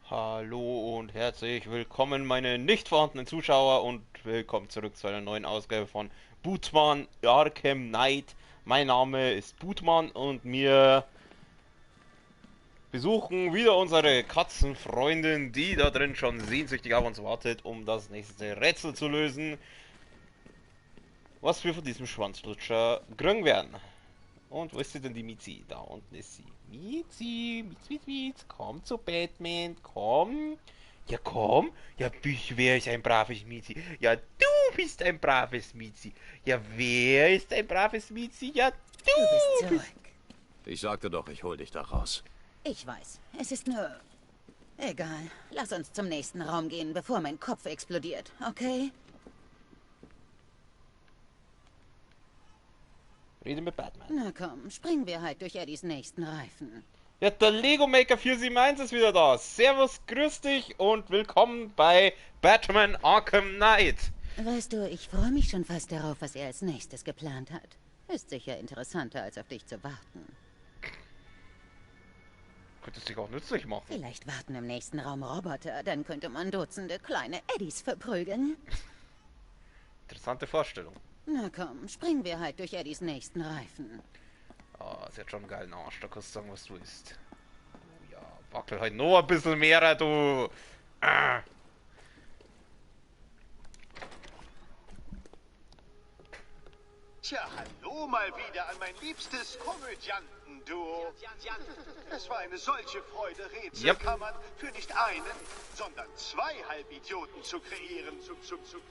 Hallo und herzlich willkommen, meine nicht vorhandenen Zuschauer, und willkommen zurück zu einer neuen Ausgabe von Bootman Arkham Knight. Mein Name ist Bootman und wir besuchen wieder unsere Katzenfreundin, die da drin schon sehnsüchtig auf uns wartet, um das nächste Rätsel zu lösen, was wir von diesem Schwanzlutscher kriegen werden. Und wo ist sie denn, die Mizi? Da unten ist sie. Mizi, Miz, Miz, Miz, komm zu Batman, komm. Ja, komm. Ja, wer ist ein braves Mizi? Ja, du bist ein braves Mizi. Ja, wer ist ein braves Mizi? Ja, Du bist du zurück. bist... Ich sagte doch, ich hol dich da raus. Ich weiß. Es ist nur... Egal. Lass uns zum nächsten Raum gehen, bevor mein Kopf explodiert, okay? Rede mit Batman. Na komm, springen wir halt durch Eddies nächsten Reifen. Ja, der Lego Maker 471 ist wieder da. Servus, grüß dich und willkommen bei Batman Arkham Knight. Weißt du, ich freue mich schon fast darauf, was er als nächstes geplant hat. Ist sicher interessanter, als auf dich zu warten. Könntest dich auch nützlich machen. Vielleicht warten im nächsten Raum Roboter, dann könnte man Dutzende kleine Eddies verprügeln. Interessante Vorstellung. Na komm, springen wir halt durch Eddies nächsten Reifen. Ah, sie hat schon einen geilen Arsch, da kannst du sagen, was du isst. Oh ja, wackel halt noch ein bisschen mehr, du. Ah. Tja, hallo mal wieder an mein liebstes Komödiantenduo. Es war eine solche Freude, Rätselkammern für nicht einen, sondern zwei Halbidioten zu kreieren.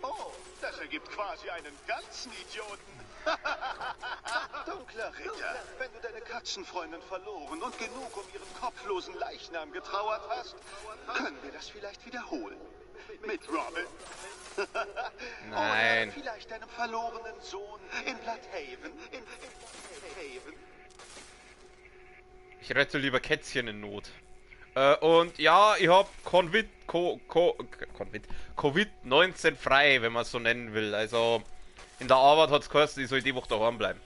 Oh, das ergibt quasi einen ganzen Idioten. Dunkler Ritter, wenn du deine Katzenfreundin verloren und genug um ihren kopflosen Leichnam getrauert hast, können wir das vielleicht wiederholen. Mit Robin. Nein. Oder vielleicht deinem verlorenen Sohn in Bloodhaven. In Bloodhaven. Ich rette lieber Kätzchen in Not. Und ja, ich hab Covid-19 frei, wenn man es so nennen will. Also, in der Arbeit hat's geheißen, ich soll die Woche daheim bleiben.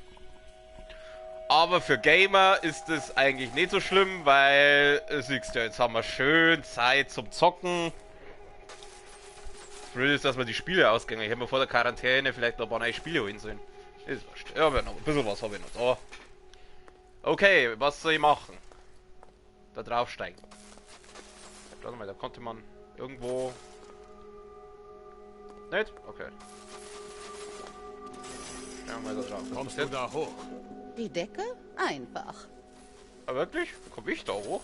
Aber für Gamer ist es eigentlich nicht so schlimm, weil, siehst du, jetzt haben wir schön Zeit zum Zocken. Blöd ist, dass wir die Spiele ausgehen. Ich hätte mir vor der Quarantäne vielleicht noch ein paar neue Spiele holen sollen. Ist wurscht. Ja, aber noch ein bisschen was habe ich noch da. Okay, was soll ich machen? Da draufsteigen. Warte mal, da konnte man irgendwo... Nicht? Okay. Schauen wir mal da drauf. Kommst du da hoch? Die Decke? Einfach. Aber wirklich? Komm ich da hoch?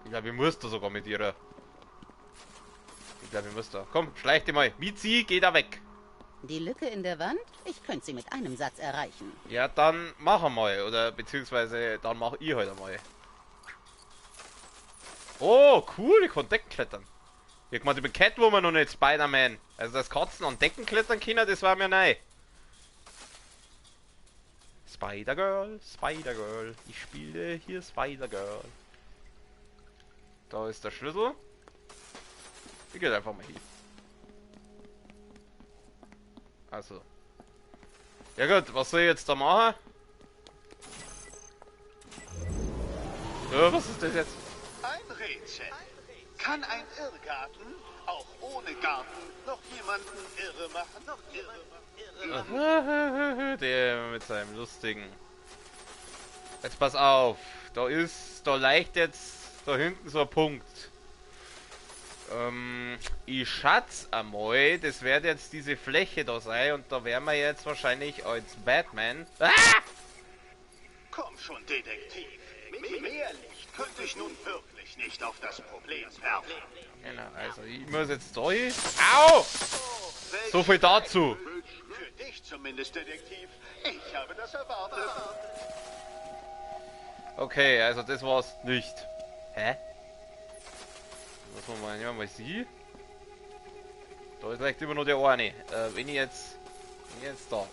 Ich glaube, ich muss da sogar mit ihrer. Ich glaube, ich muss da. Komm, schleich dich mal. Mizi, geh da weg. Die Lücke in der Wand? Ich könnte sie mit einem Satz erreichen. Ja, dann mach mal. Oder beziehungsweise dann mach ich halt einmal. Oh, cool, ich kann Decken klettern. Ich meinte, ich bin Catwoman und nicht Spider-Man. Also das Katzen an Decken klettern können, das war mir neu. Spider-Girl, Spider-Girl. Ich spiele hier Spider-Girl. Da ist der Schlüssel. Ich gehe einfach mal hin. Also. Ja gut, was soll ich jetzt da machen? Ja, was ist das jetzt? Ein Rätsel. Kann ein Irrgarten, auch ohne Garten, noch jemanden irre machen? Der mit seinem lustigen. Jetzt pass auf. Da leicht jetzt da hinten so ein Punkt. Ich schätze einmal, das wird jetzt diese Fläche da sein und da werden wir jetzt wahrscheinlich als Batman. Ah! Komm schon, Detektiv. Mit mehr Licht könnte ich nun wirklich nicht auf das Problem werfen. Genau, also ich muss jetzt da hin. Au! So viel dazu. Für dich zumindest, Detektiv. Ich habe das erwartet. Okay, also das war's nicht. Hä? Was machen wir? Ja, mal sie. Da ist vielleicht immer nur der eine. Wenn ich jetzt da.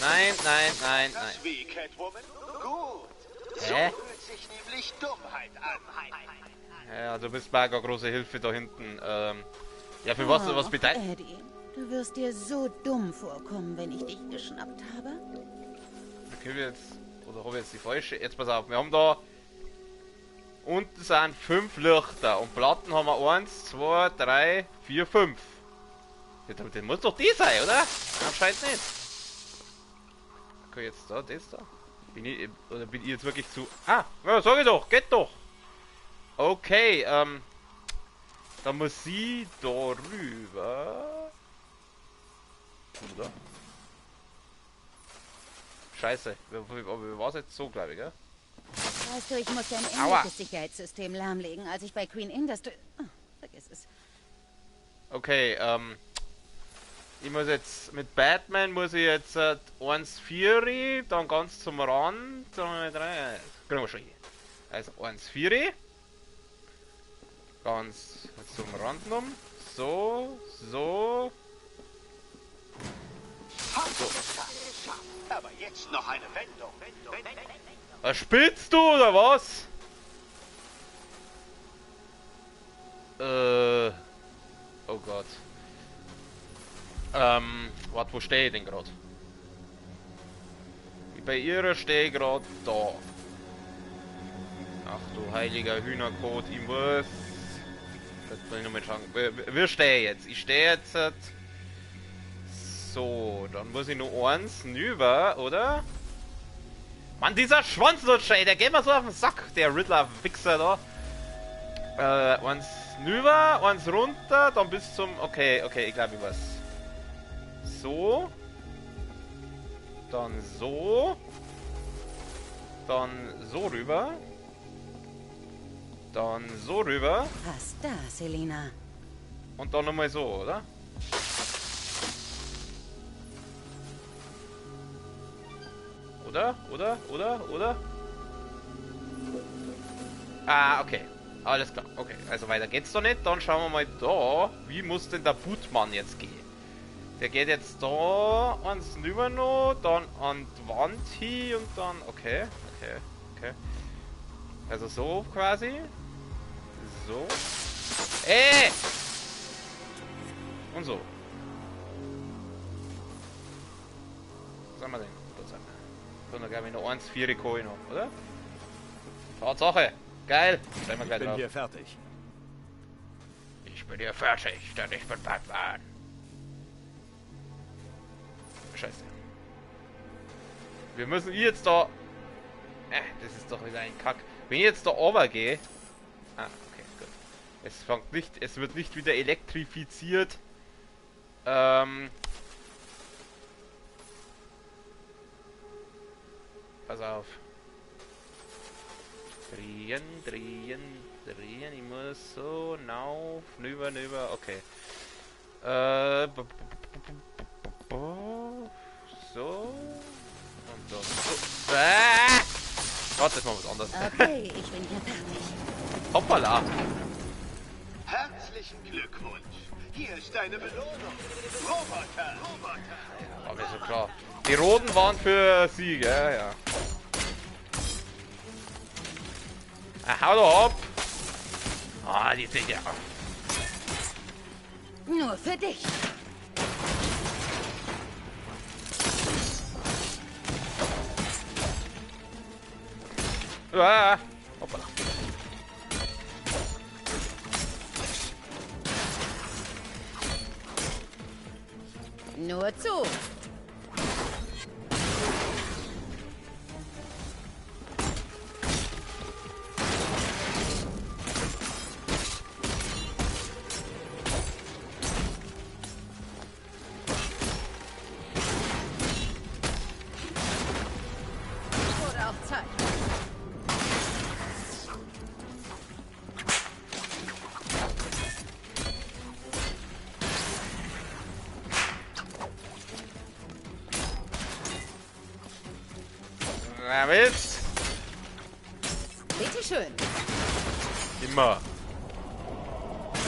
Nein, nein, nein, nein. Das wie, Catwoman? Gut. So Hä? fühlt sich nämlich Dummheit an. Ja, du bist mega große Hilfe da hinten. Ja, für was bedeutet... Eddie, du wirst dir so dumm vorkommen, wenn ich dich geschnappt habe. können wir jetzt... Oder habe ich jetzt die falsche? Jetzt pass auf, wir haben da... Unten sind 5 Lichter und Platten haben wir 1, 2, 3, 4, 5. Das muss doch die sein, oder? Anscheinend nicht. Okay, jetzt da, das da. Bin ich jetzt wirklich zu... Ah, ja, sag ich doch, geht doch. Okay, da muss sie da rüber. Oder? Scheiße, wie war es jetzt so, glaube ich, gell? Weißt du, ich musste ein Aua. ähnliches Sicherheitssystem lahmlegen, als ich bei Queen Industry... Oh, vergiss es. Okay, ich muss jetzt mit Batman muss ich jetzt 1,4, dann ganz zum Rand, dann 3, kriegen wir schon hin. Also 1,4, ganz zum Rand genommen, so, so. Aber jetzt noch eine Wendung. Was spielst du oder was? Oh Gott. Warte, wo stehe ich denn gerade? Bei ihr stehe ich gerade da. Ach du heiliger Hühnerkot, ich muss... Jetzt will ich nochmal schauen. Wir stehen jetzt. Ich stehe jetzt... So, dann muss ich nur eins rüber, oder? Mann, dieser Schwanzlutscher, ey, der geht mir so auf den Sack, der Riddler-Wichser da. Eins rüber, eins runter, dann bis zum... Okay, ich glaube, ich weiß. So. Dann so. Dann so rüber. Dann so rüber. Was da, Selina? Und dann nochmal so, oder? Oder? Ah, okay. Alles klar. Okay, also weiter geht's doch nicht. Dann schauen wir mal da. Wie muss denn der Bootmann jetzt gehen? Der geht jetzt da ans rüber noch, dann an die Wand hin und dann... Okay. Also so quasi. So. Und so. Was haben wir denn? Dann glaube ich noch 1,4 Kohle noch, oder? Tatsache! Geil! Stellen wir gleich Ich bin drauf. hier fertig. Ich bin hier fertig, denn ich bin Batman. Scheiße. Wir müssen jetzt da... das ist doch wieder ein Kack. Wenn ich jetzt da runtergehe... Ah, okay, gut. Es wird nicht wieder elektrifiziert. Pass auf. Drehen. Ich muss so rauf, rüber, okay. So. Und dann so. Warte, das mal was anderes. Okay, ich bin hier fertig. Hoppala. Herzlichen Glückwunsch. Hier ist deine Belohnung. Roboter. War mir so klar. Die Roten waren für sie, gell? Ja. Hau doch ab! Ah, die sind ja... Nur für dich. Ah, hoppala. Nur zu. Wurde auch Zeit. Na, willst? Bitte schön. Immer.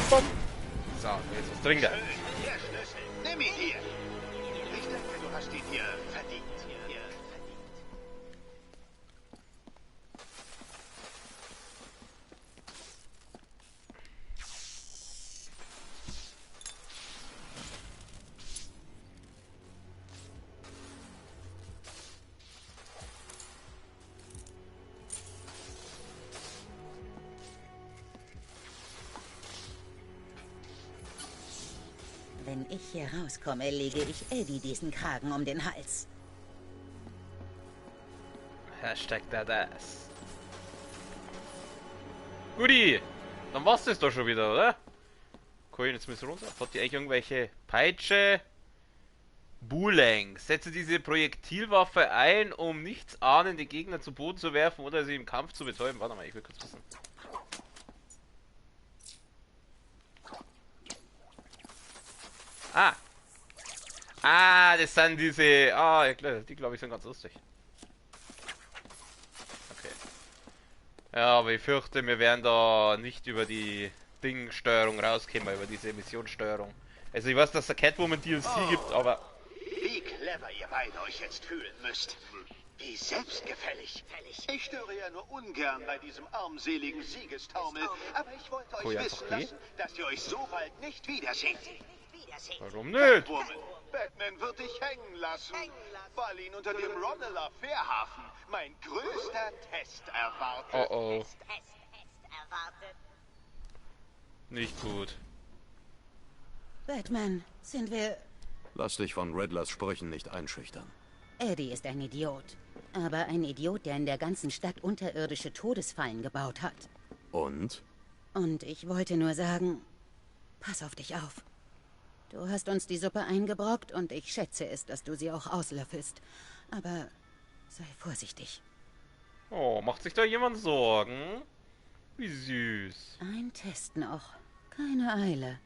Bumm. So, jetzt was trinken. Der Schlüssel. Nimm ihn hier. Ich denke, du hast ihn hier verdient. Wenn ich hier rauskomme, lege ich Eddie diesen Kragen um den Hals. Hashtag Badass. Guti, dann war's das doch schon wieder, oder? Cool, jetzt müssen wir runter. Hat die eigentlich irgendwelche Peitsche? Buleng. Setze diese Projektilwaffe ein, um nichts ahnende Gegner zu Boden zu werfen oder sie im Kampf zu betäuben. Warte mal, ich will kurz wissen. Ah. Ah, das sind diese... Ah, ja, klar, die glaube ich sind ganz lustig. Okay. Ja, aber ich fürchte, wir werden da nicht über die Dingsteuerung rauskommen, über diese Emissionssteuerung. Also ich weiß, dass es Catwoman DLC gibt, aber... Wie clever ihr beide euch jetzt fühlen müsst. Wie selbstgefällig. Ich störe ja nur ungern bei diesem armseligen Siegestaumel, aber ich wollte euch wissen lassen, dass ihr euch so bald nicht wiederseht. Warum nicht? Batman wird dich hängen lassen, weil ihn unter dem Ronella Fährhafen mein größter Test erwartet. Oh oh. Nicht gut. Batman, sind wir... Lass dich von Riddlers Sprüchen nicht einschüchtern. Eddie ist ein Idiot. Aber ein Idiot, der in der ganzen Stadt unterirdische Todesfallen gebaut hat. Und? Und ich wollte nur sagen, pass auf dich auf. Du hast uns die Suppe eingebrockt und ich schätze es, dass du sie auch auslöffelst. Aber sei vorsichtig. Oh, macht sich da jemand Sorgen? Wie süß. Ein Test noch. Keine Eile.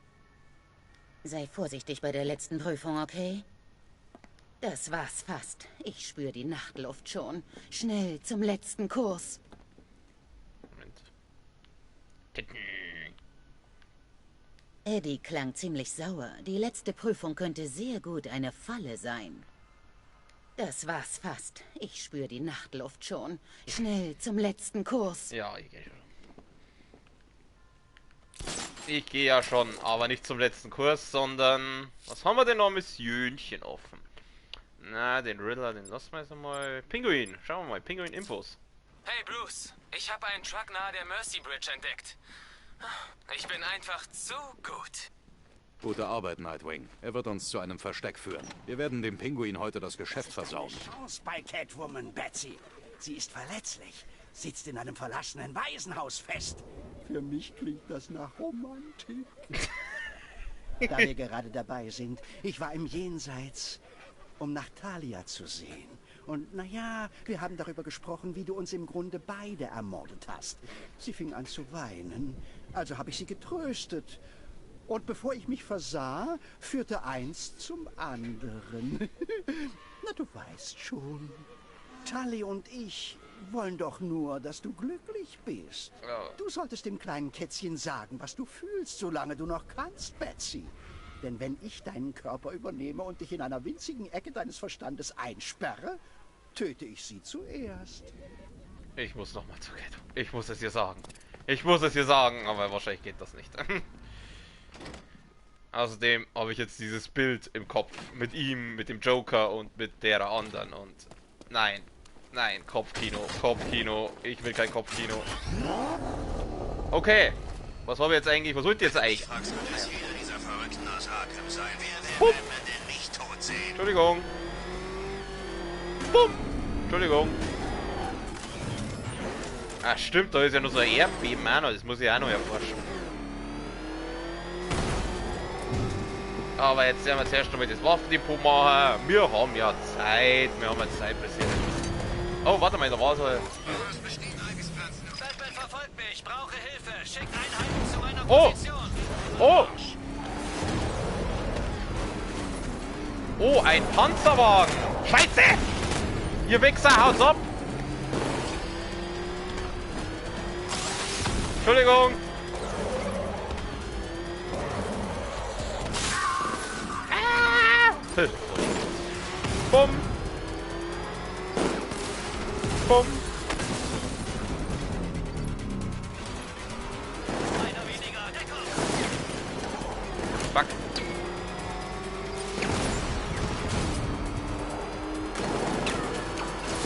Sei vorsichtig bei der letzten Prüfung, okay? Das war's fast. Ich spüre die Nachtluft schon. Schnell zum letzten Kurs. Moment. Eddie klang ziemlich sauer. Die letzte Prüfung könnte sehr gut eine Falle sein. Das war's fast. Ich spüre die Nachtluft schon. Schnell zum letzten Kurs. Ja, ich gehe schon. Ich gehe ja schon, aber nicht zum letzten Kurs, sondern... Was haben wir denn noch? Missionchen offen. Na, den Riddler, den lassen wir jetzt mal. Pinguin, schauen wir mal. Pinguin-Infos. Hey Bruce, ich habe einen Truck nahe der Mercy Bridge entdeckt. Ich bin einfach zu gut. Gute Arbeit, Nightwing. Er wird uns zu einem Versteck führen. Wir werden dem Pinguin heute das Geschäft versauen. Chance bei Catwoman, Betsy. Sie ist verletzlich, sitzt in einem verlassenen Waisenhaus fest. Für mich klingt das nach Romantik. Da wir gerade dabei sind, ich war im Jenseits, um nach Talia zu sehen. Und naja, wir haben darüber gesprochen, wie du uns im Grunde beide ermordet hast. Sie fing an zu weinen, also habe ich sie getröstet. Und bevor ich mich versah, führte eins zum anderen. Na, du weißt schon. Tully und ich wollen doch nur, dass du glücklich bist. Ja. Du solltest dem kleinen Kätzchen sagen, was du fühlst, solange du noch kannst, Betsy. Denn wenn ich deinen Körper übernehme und dich in einer winzigen Ecke deines Verstandes einsperre, töte ich sie zuerst. Ich muss nochmal zu Ghetto. Ich muss es dir sagen. Ich muss es dir sagen, aber wahrscheinlich geht das nicht. Außerdem habe ich jetzt dieses Bild im Kopf mit ihm, mit dem Joker und mit der anderen und... Nein. Nein, Kopfkino. Kopfkino. Ich will kein Kopfkino. Okay. Was haben wir jetzt eigentlich? Was wollt ihr jetzt eigentlich? Bumm. Entschuldigung. Bumm. Entschuldigung. Ah, stimmt, da ist ja nur so ein Erdbeben auch noch. Das muss ich auch noch erforschen. Aber jetzt werden wir zuerst nochmal das Waffendepot machen. Wir haben ja Zeit. Wir haben ja Zeit, Präsident. Oh, warte mal, da war so... Batman verfolgt mich, ich brauche Hilfe. Schickt Einheiten zu meiner Oh! Position. Oh! Oh, ein Panzerwagen! Scheiße! Ihr Wichser, haut's ab! Entschuldigung! Ah! Bumm! Bumm! Einer weniger, Deckung. Fuck!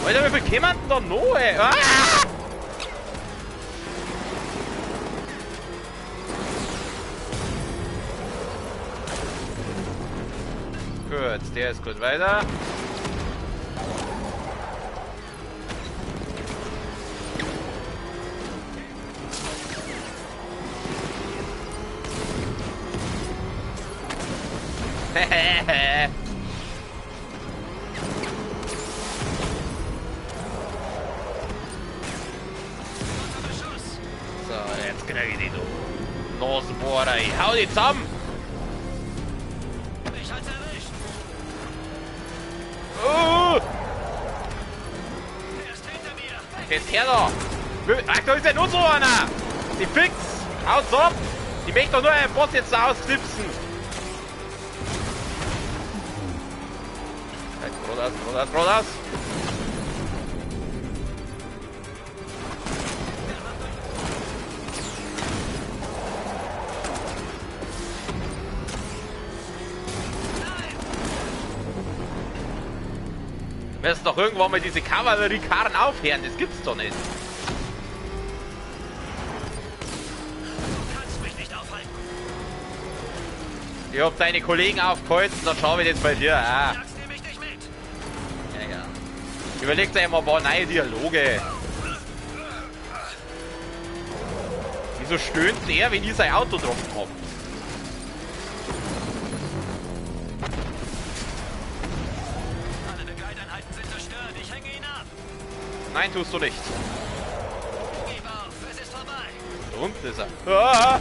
Alter, wie viel kämen denn da noch, ey? Ah! Gut, der ist gut weiter. So, jetzt krieg ich die, du Nasenbohrer. Hau die zusammen! Ich hab's erwischt. Oh! Er ist hinter mir. Der ist her da! Ach, da ist ja nur so einer! Die Fix! Haut's ab! Die möchte doch nur einen Boss jetzt da ausknipsen! Brothers! Wir müssen doch irgendwann mal diese Kavalleriekarren aufhören, das gibt's doch nicht. Du kannst mich nicht aufhalten. Ich hab deine Kollegen aufgehalten, dann schau ich jetzt bei dir. Ah. Sagst nehme ich dich mit. Ja. Überlegt euch mal ein paar neue Dialoge. Wieso stöhnt der, wenn ich sein Auto drauf hab? Alle Begleiteinheiten sind zerstört. Ich hänge ihn ab. Nein, tust du nicht. Gib auf. Es ist vorbei. Da unten ist er. Ah!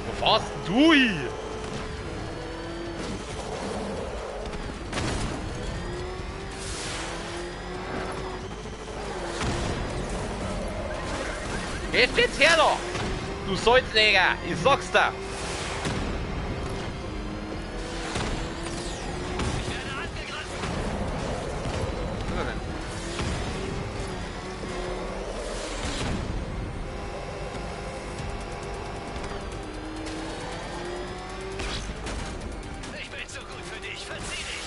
Wo fährst denn du hier? Jetzt her da! Du Säuglinge! Ich sag's dir! Ich werde angegriffen. Was ist er denn? Ich bin zu gut für dich. Verzieh dich.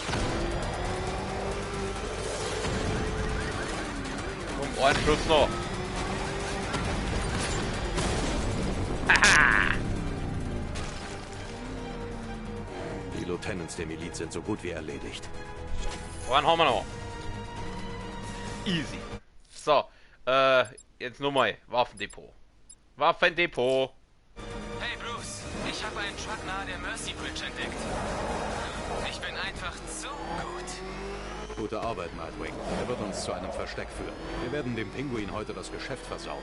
Um einen Schuss noch. Haha! Die Lieutenants der Miliz sind so gut wie erledigt. Einen haben wir noch. Easy. So, jetzt nochmal. Waffendepot. Waffendepot. Hey Bruce, ich habe einen Truck nahe der Mercy Bridge entdeckt. Ich bin einfach zu gut. Gute Arbeit, Nightwing. Er wird uns zu einem Versteck führen. Wir werden dem Pinguin heute das Geschäft versauen.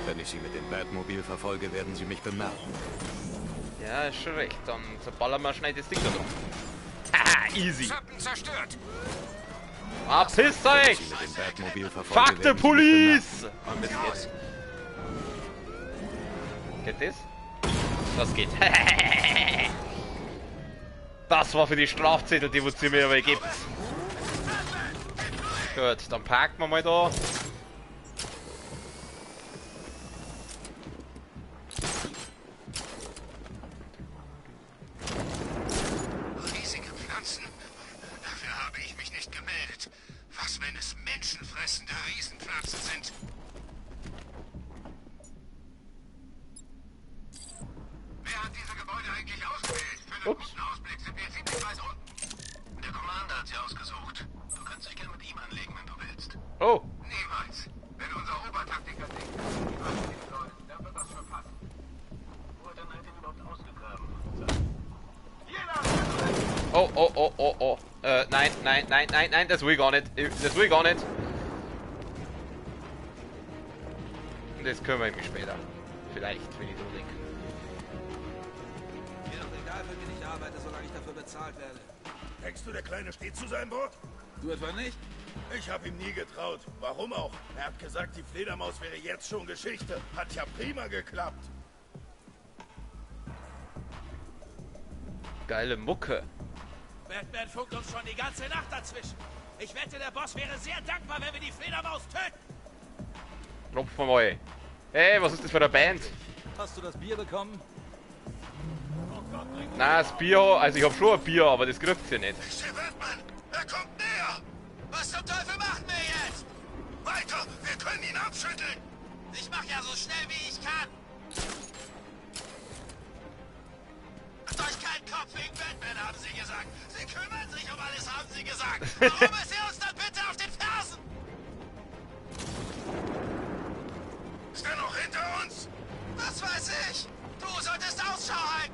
Wenn ich Sie mit dem Batmobil verfolge, werden Sie mich bemerken. Ja, ist schon recht. Dann ballern wir schnell das Ding da drauf. Haha, easy. Schatten zerstört. Ah, pisst Wenn euch! ich Sie mit dem Batmobil verfolge, Fuck the werden Sie mich police! Ah, bis jetzt. Geht das? Das geht. Das war für die Strafzettel, die sie mir aber gibt. Gut, dann parken wir mal da. Riesige Pflanzen? Dafür habe ich mich nicht gemeldet. Was, wenn es menschenfressende Riesenpflanzen sind? Wer hat diese Gebäude eigentlich ausgewählt? Für einen guten Ausblick sind wir ziemlich weit unten. Der Commander hat sie ausgesucht. Du kannst dich gerne mit ihm anlegen, wenn du willst. Oh, Niemals. Wenn unser Obertaktiker denkt, die Waffen nehmen soll, dann wird das verpassen. Wo hat er denn überhaupt ausgegraben? oh. Nein, das will ich gar nicht. Das will ich gar nicht. Das kümmere ich mich später. Vielleicht, wenn ich so denke. Mir doch egal, für wen ich arbeite, solange ich dafür bezahlt werde. Denkst du, der Kleine steht zu seinem Wort? Du etwa nicht? Ich habe ihm nie getraut. Warum auch? Er hat gesagt, die Fledermaus wäre jetzt schon Geschichte. Hat ja prima geklappt. Geile Mucke. Batman funkt uns schon die ganze Nacht dazwischen. Ich wette, der Boss wäre sehr dankbar, wenn wir die Fledermaus töten. Klopfen wir mal. Hey, was ist das für eine Band? Hast du das Bier bekommen? Na, das Bier, also ich hab schon ein Bier, aber das kriegt's ja nicht. Ist der Batman? Er kommt näher! Was zum Teufel machen wir jetzt? Weiter! Wir können ihn abschütteln! Ich mach ja so schnell wie ich kann! Macht euch keinen Kopf wegen Batman, haben sie gesagt! Sie kümmern sich um alles, haben sie gesagt! Warum ist er uns dann bitte auf den Fersen? Ist er noch hinter uns? Was weiß ich! Du solltest Ausschau halten!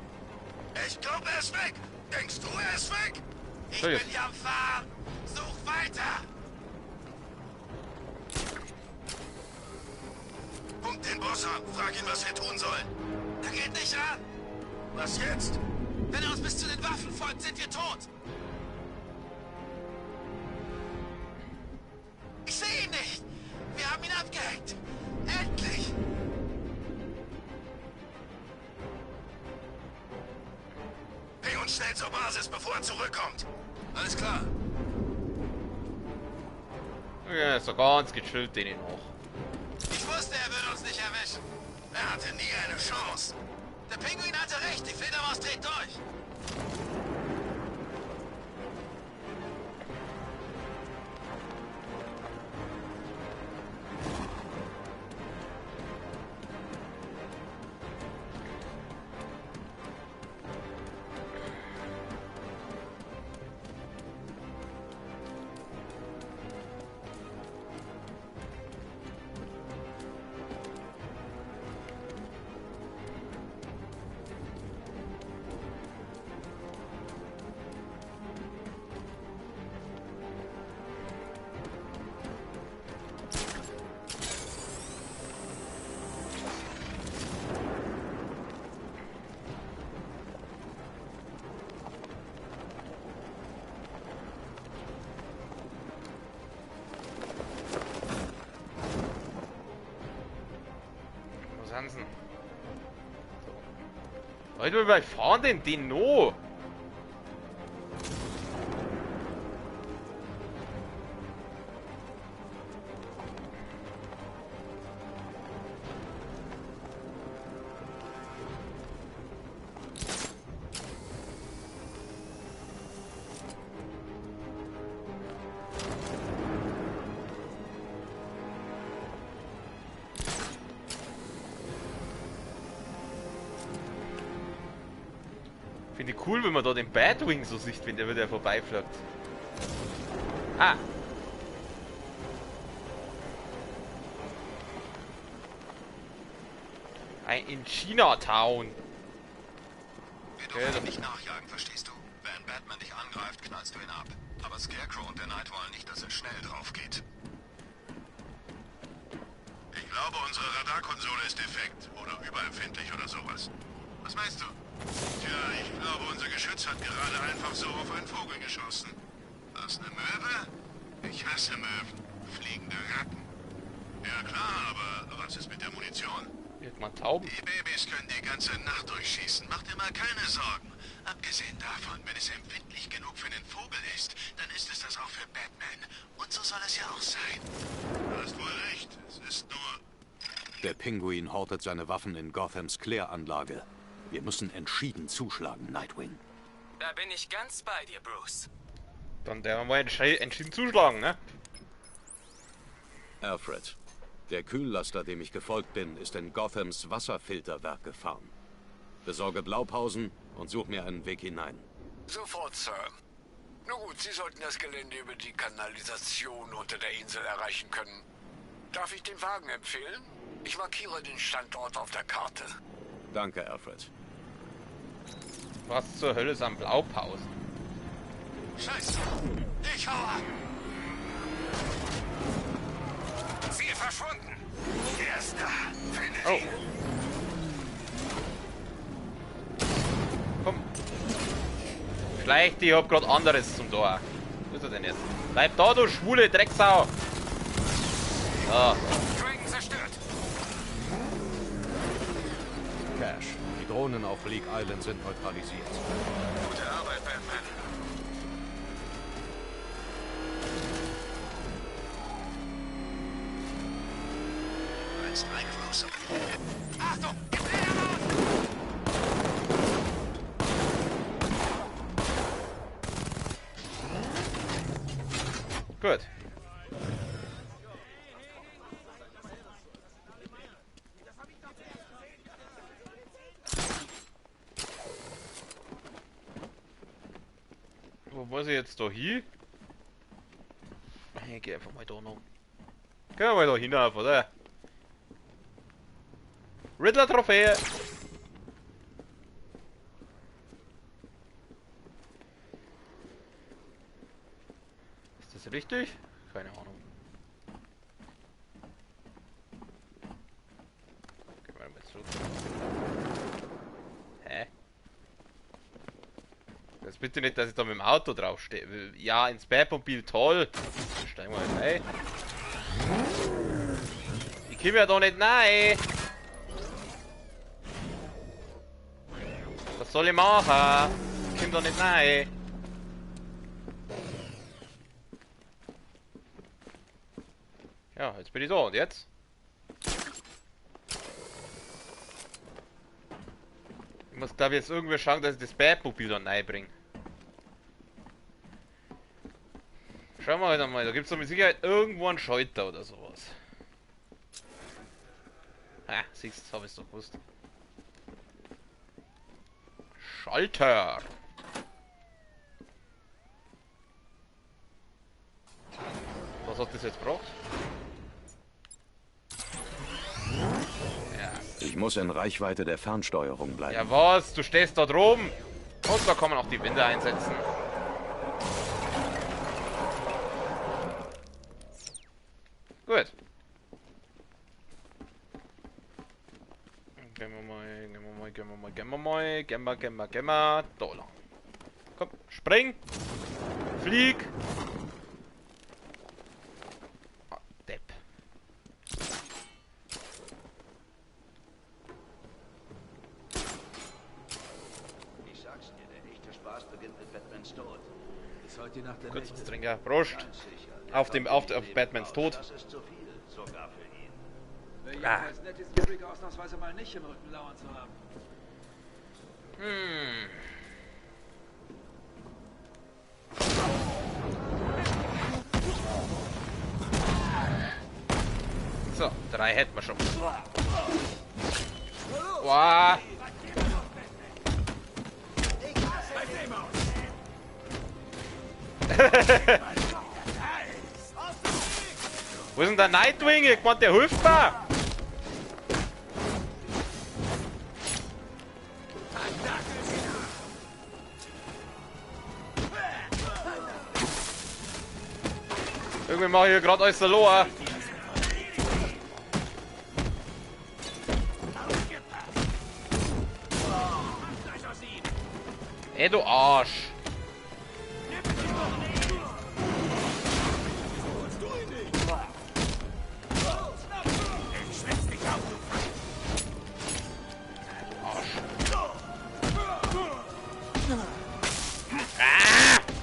Ich glaube, er ist weg! Denkst du, er ist weg? Ich bin hier am Fahren! Such weiter! Punkt den Boss an! Frag ihn, was wir tun sollen! Er geht nicht ran! Was jetzt? Wenn er uns bis zu den Waffen folgt, sind wir tot! Ich sehe ihn nicht! Wir haben ihn abgehängt! Endlich! Bring uns schnell zur Basis, bevor er zurückkommt! Alles klar! Ja, so ganz gechillt den noch. Ich wusste, er würde uns nicht erwischen. Er hatte nie eine Chance. Der Pinguin hatte recht, die Fledermaus dreht durch. Hansen. So. Leute, wie weit fahren denn die noch? Finde ich cool, wenn man da den Batwing so sieht, wenn der wieder vorbeifliegt. Ah! In Chinatown. Wir dürfen nicht nachjagen, verstehst du? Wenn Batman dich angreift, knallst du ihn ab. Aber Scarecrow und der Knight wollen nicht, dass es schnell drauf geht. Ich glaube, unsere Radarkonsole ist defekt oder überempfindlich oder sowas. Was meinst du? Tja, ich glaube, unser Geschütz hat gerade einfach so auf einen Vogel geschossen. Was, eine Möwe? Ich hasse Möwen. Fliegende Ratten. Ja klar, aber was ist mit der Munition? Wird man taub? Die Babys können die ganze Nacht durchschießen. Mach dir mal keine Sorgen. Abgesehen davon, wenn es empfindlich genug für den Vogel ist, dann ist es das auch für Batman. Und so soll es ja auch sein. Du hast wohl recht. Es ist nur... Der Pinguin hortet seine Waffen in Gothams Kläranlage. Wir müssen entschieden zuschlagen, Nightwing. Da bin ich ganz bei dir, Bruce. Dann werden wir mal entschieden zuschlagen, ne? Alfred, der Kühllaster, dem ich gefolgt bin, ist in Gothams Wasserfilterwerk gefahren. Besorge Blaupausen und such mir einen Weg hinein. Sofort, Sir. Nun gut, Sie sollten das Gelände über die Kanalisation unter der Insel erreichen können. Darf ich den Wagen empfehlen? Ich markiere den Standort auf der Karte. Danke, Alfred. Was zur Hölle ist am Blaupausen? Scheiße! Ich hau ab! Ziel verschwunden! Erster! Findet Oh. ihn! Komm. Schleich dich, ich hab grad anderes zum Tor. Wo ist er denn jetzt? Bleib da, du schwule Drecksau! So. Dragon zerstört! Cash, die Drohnen auf Bleak Island sind neutralisiert. Gute Arbeit, Batman. Du meinst beeinflussen. Achtung! Gefährder raus! Gut. Wo muss ich jetzt da hin? Ich geh einfach mal da noch. Gehen wir mal da hinauf, oder? Riddler-Trophäe! Ist das richtig? Keine Ahnung. Gehen wir mal zurück. Hä? Jetzt bitte nicht, dass ich da mit dem Auto draufstehe. Ja, ins Batmobil, toll. Steigen wir mal rein. Ich komme ja da nicht rein. Was soll ich machen? Ich komme da nicht rein. Ja, jetzt bin ich da und jetzt? Ich muss glaube ich jetzt irgendwie schauen, dass ich das Batmobil da reinbringe. Schauen wir halt einmal, da gibt es doch mit Sicherheit irgendwo einen Schalter oder sowas. Ah, siehst du, habe ich es doch gewusst. Schalter! Was hat das jetzt gebracht? Ja. Ich muss in Reichweite der Fernsteuerung bleiben. Ja was? Du stehst da drum! Und da kann man auch die Winde einsetzen. Gut. Gehen wir mal. Da lang. Komm, spring! Flieg! Ah, Depp. Ich sag's dir, der echte Spaß beginnt mit Batmans Tod. Ist heute Nacht der Kurz Nächte. Trinker. Prost! Ganz sicher. Auf Batmans Tod. Das ist zu viel, sogar für ihn. Wäre jedenfalls nett, diesen Freak ausnahmsweise mal nicht im Rücken lauern zu haben. So, 3 hätten wir schon. Wow. Wo ist denn der Nightwing? Ich meinte, der hilft mir. Irgendwie mache ich hier gerade alles verloren. Ey, du Arsch.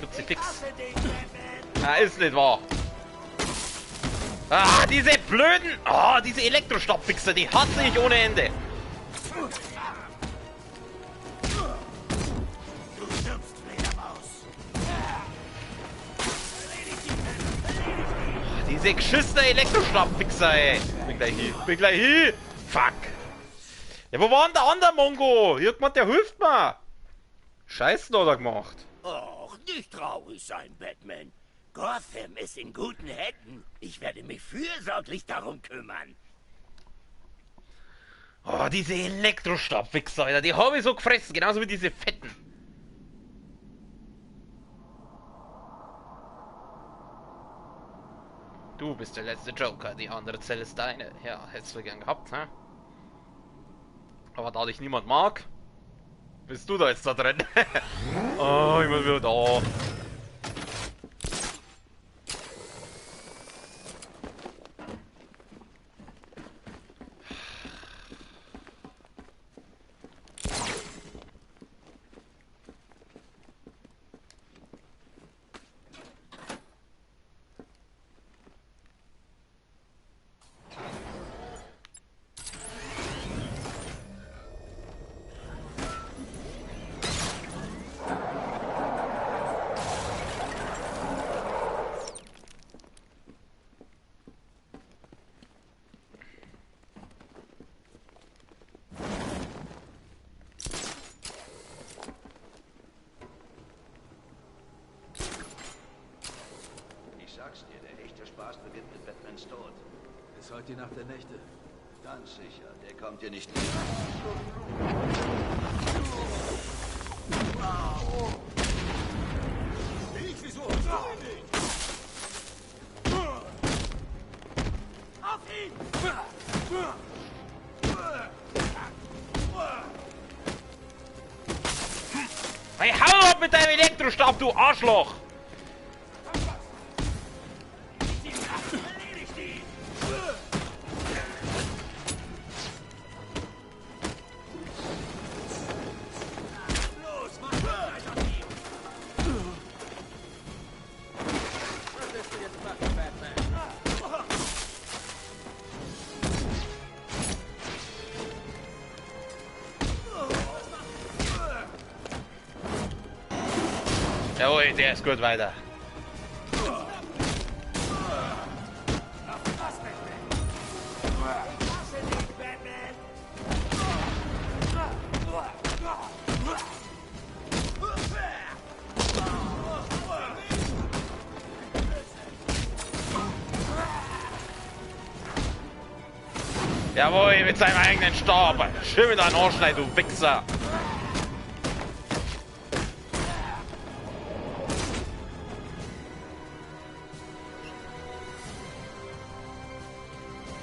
Kruzifix. Ah, ist nicht wahr. Ah, diese blöden... Ah, diese Elektrostabfixer, die hasse ich ohne Ende. Diese geschissene Elektrostabfixer, ey. Bin gleich hier. Fuck. Ja, wo war denn der andere Mongo? Irgendwann, der hilft mir. Scheiße hat er gemacht. Och, nicht traurig sein, Batman. Gotham ist in guten Händen. Ich werde mich fürsorglich darum kümmern. Oh, diese Elektrostabfixer, Alter, die habe ich so gefressen, genauso wie diese fetten. Du bist der letzte Joker, die andere Zelle ist deine. Ja, hättest du gern gehabt, hä? Aber da dich niemand mag, bist du da jetzt da drin. Oh, ich muss wieder da. sag's dir, der echte Spaß beginnt mit Batmans Tod. Ist heute die Nacht der Nächte. Ganz sicher, der kommt dir nicht näher. Ich, wieso? Auf ihn! Hey, hau ab mit deinem Elektrostab, du Arschloch! Jawohl, der ist gut weiter. Jawohl, mit seinem eigenen Stab. Schön mit einem Arschneid, du Wichser.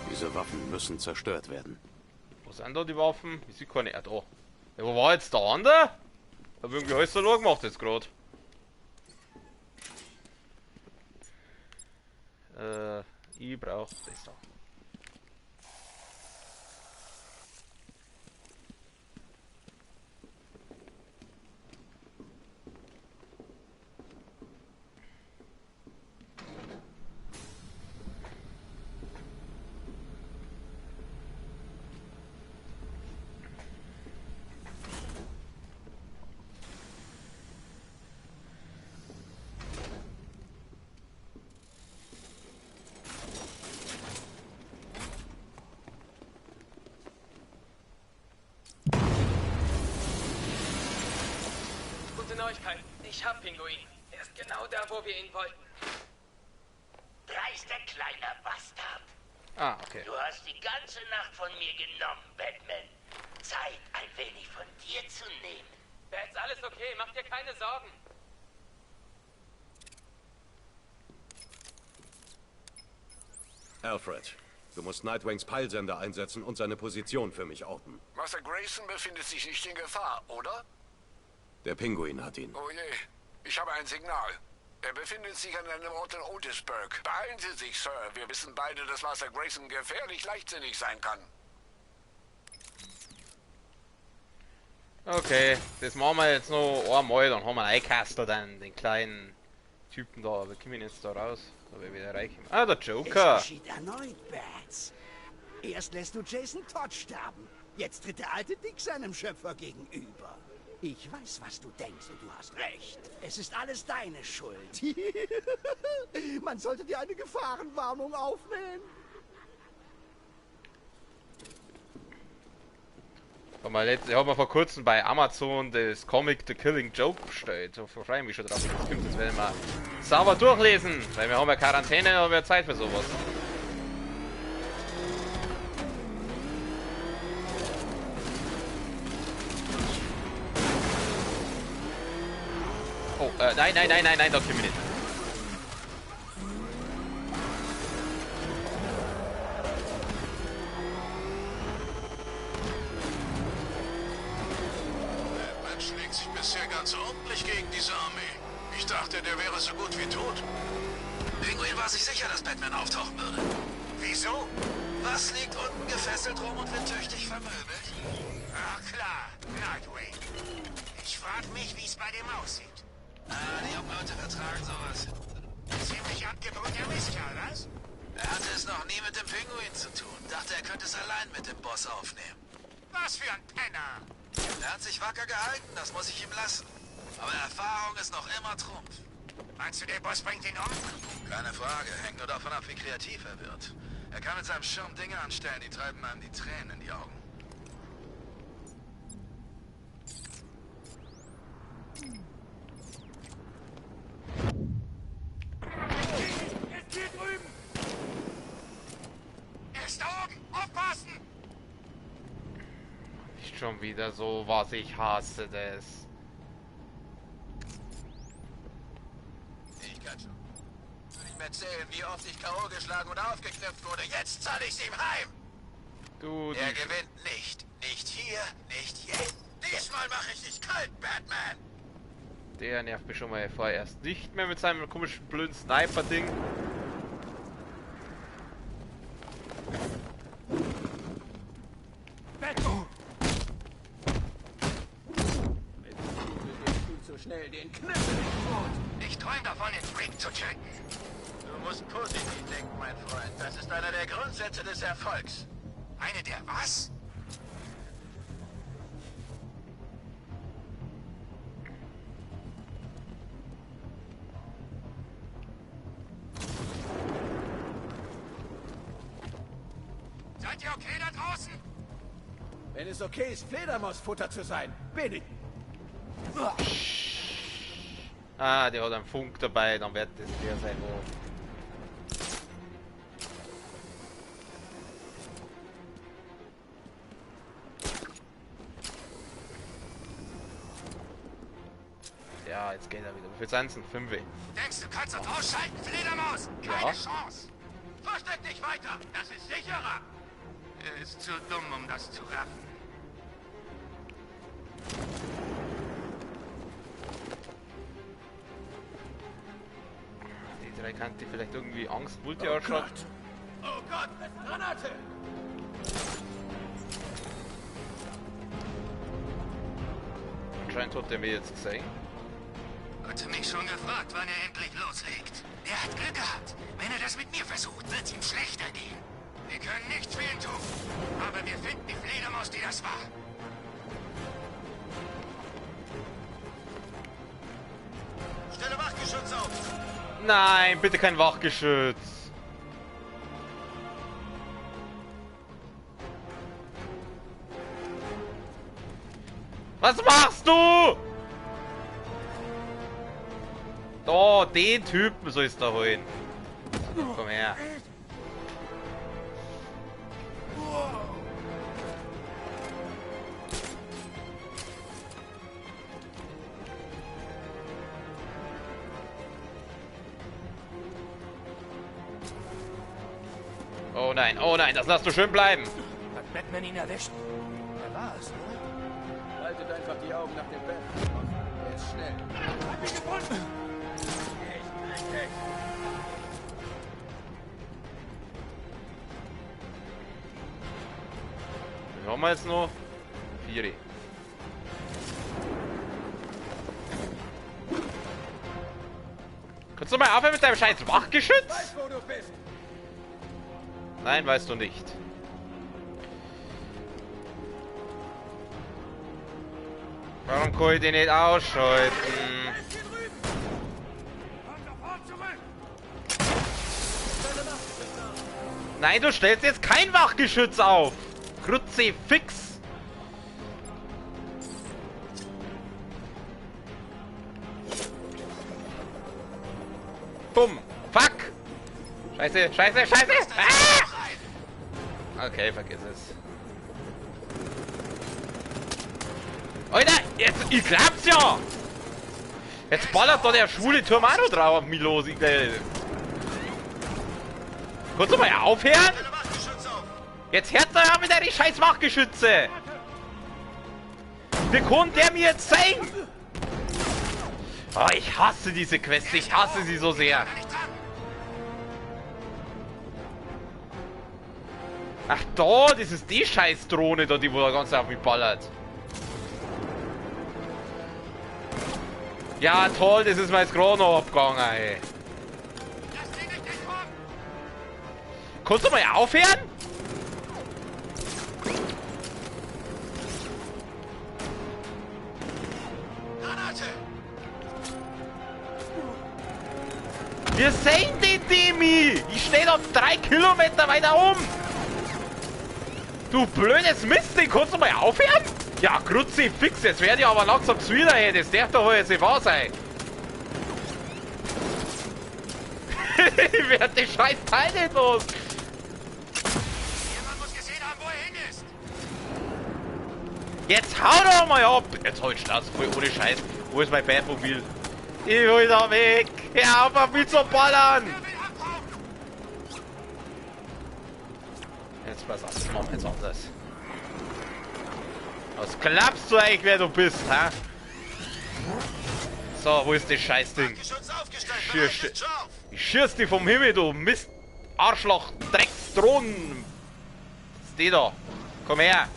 Diese Waffen müssen zerstört werden. Wo sind da die Waffen? Ich sehe keine. Da. Ja, wo war jetzt der andere? Ich hab irgendwie alles verloren gemacht jetzt gerade. Ich brauch das da. Neuigkeiten. Ich hab Pinguin. Er ist genau da, wo wir ihn wollten. Dreister kleiner Bastard. Ah, okay. Du hast die ganze Nacht von mir genommen, Batman. Zeit, ein wenig von dir zu nehmen. Bats, alles okay. Mach dir keine Sorgen. Alfred, du musst Nightwings Peilsender einsetzen und seine Position für mich orten. Master Grayson befindet sich nicht in Gefahr, oder? Der Pinguin hat ihn. Oh je, ich habe ein Signal. Er befindet sich an einem Ort in Otisburg. Beeilen Sie sich, Sir. Wir wissen beide, dass Master Grayson gefährlich leichtsinnig sein kann. Okay, das machen wir jetzt noch einmal, dann haben wir einen Einkastel, dann den kleinen Typen da. Wir kommen jetzt da raus, da wir wieder reinkommen. Ah, der Joker! Es geschieht erneut, Bats. Erst lässt du Jason Todd sterben. Jetzt tritt der alte Dick seinem Schöpfer gegenüber. Ich weiß, was du denkst und du hast recht. Es ist alles deine Schuld. Man sollte dir eine Gefahrenwarnung aufnehmen. Ich habe mir vor kurzem bei Amazon das Comic The Killing Joke bestellt. Da freue ich mich schon drauf. Das kommt jetzt, werden wir sauber durchlesen. Weil wir haben ja Quarantäne, haben wir Zeit für sowas. Oh, nein, da können wir nicht. Batman schlägt sich bisher ganz ordentlich gegen diese Armee. Ich dachte, der wäre so gut wie tot. Pinguin war sich sicher, dass Batman auftauchen würde. Wieso? Was liegt unten gefesselt rum und wird tüchtig vermöbelt? Ach klar, Nightwing. Ich frag mich, wie es bei dem aussieht. Die jungen Leute vertragen sowas. Ziemlich abgebrühter Mistkerl, was? Er hatte es noch nie mit dem Pinguin zu tun. Dachte, er könnte es allein mit dem Boss aufnehmen. Was für ein Penner. Er hat sich wacker gehalten, das muss ich ihm lassen. Aber Erfahrung ist noch immer Trumpf. Meinst du, der Boss bringt ihn um? Keine Frage, hängt nur davon ab, wie kreativ er wird. Er kann mit seinem Schirm Dinge anstellen, die treiben einem die Tränen in die Augen. Echt schon wieder so was, ich hasse das. Ich kann schon nicht mehr zählen, wie oft ich K.O. geschlagen und aufgeknüpft wurde. Jetzt zahle ich's ihm heim. Du, Er gewinnt nicht. Nicht hier, nicht jetzt. Diesmal mache ich dich kalt, Batman. Der nervt mich schon mal vorerst nicht mehr mit seinem komischen blöden Sniper-Ding. So schnell den Knüppel in den Mund. Ich träume davon, den Ring zu checken. Du musst positiv denken, mein Freund. Das ist einer der Grundsätze des Erfolgs. Eine der was? Seid ihr okay da draußen? Wenn es okay ist, Fledermausfutter zu sein, bin ich. Ah, der hat einen Funk dabei, dann wird das der sein, wo. Ja, jetzt geht er wieder. Wie viel sind es denn? 5. Denkst du, kannst uns ausschalten, Fledermaus? Keine Chance. Versteck dich weiter. Das ist sicherer. Er ist zu dumm, um das zu raffen. Die 3 kann die vielleicht irgendwie Angst, Multi ausschaut. Oh Gott, Granate! Anscheinend hat er mich jetzt gesehen. Hatte mich schon gefragt, wann er endlich loslegt. Er hat Glück gehabt. Wenn er das mit mir versucht, wird es ihm schlechter gehen. Wir können nichts für ihn tun. Aber wir finden die Fledermaus, die das war. Stelle Wachgeschütz auf! Nein, bitte kein Wachgeschütz. Was machst du? Oh, den Typen sollst du holen. Komm her. Oh nein, das lass du schön bleiben. Hat Batman ihn erwischt? Wer war es, oder? Haltet einfach die Augen nach dem Bett. Er ist schnell. Hab ihn gefunden! Wie haben wir jetzt noch? 4. Kannst du mal aufhören mit deinem scheiß Wachgeschütz? Weiß, wo du bist. Nein, weißt du nicht. Warum kann ich den nicht ausschalten? Nein, du stellst jetzt kein Wachgeschütz auf! Kruzifix! Fix! Bumm! Fuck! Scheiße, scheiße, scheiße! Ah! Okay, vergiss es. Alter, jetzt, ich glaub's ja! Jetzt ballert da der schwule Turm auch noch drauf auf mich los, ich Kannst du mal aufhören? Jetzt hört er ja mit der scheiß Wachgeschütze! Wie kann der mir jetzt sein? Oh, ich hasse diese Quest, ich hasse sie so sehr. Ach da, das ist die scheiß Drohne da, die wo da ganz auf mich ballert. Ja toll, das ist mir jetzt gerade noch abgegangen, ey. Kannst du mal aufhören? Wir sehen den Demi! Ich stehe da 3 Kilometer weiter um! Du blödes Mist, den kannst du mal aufhören? Ja, Kruzifix, jetzt werde ich aber langsam zu wieder, ey. Das darf doch wohl jetzt nicht wahr sein. Ich werde den scheiß Teil nicht los! Jemand muss gesehen haben, wo er hin ist. Jetzt hau doch mal ab! Jetzt holst du das voll ohne Scheiß. Wo ist mein Batmobil? Ich will da weg! Hör auf, mich zu ballern! Jetzt pass auf, das machen wir jetzt anders. Was klappst du eigentlich, wer du bist, hä? So, wo ist das Scheißding? Ich schieß dich vom Himmel, du Mist! Arschloch, Drecksdrohnen! Was ist die da? Komm her!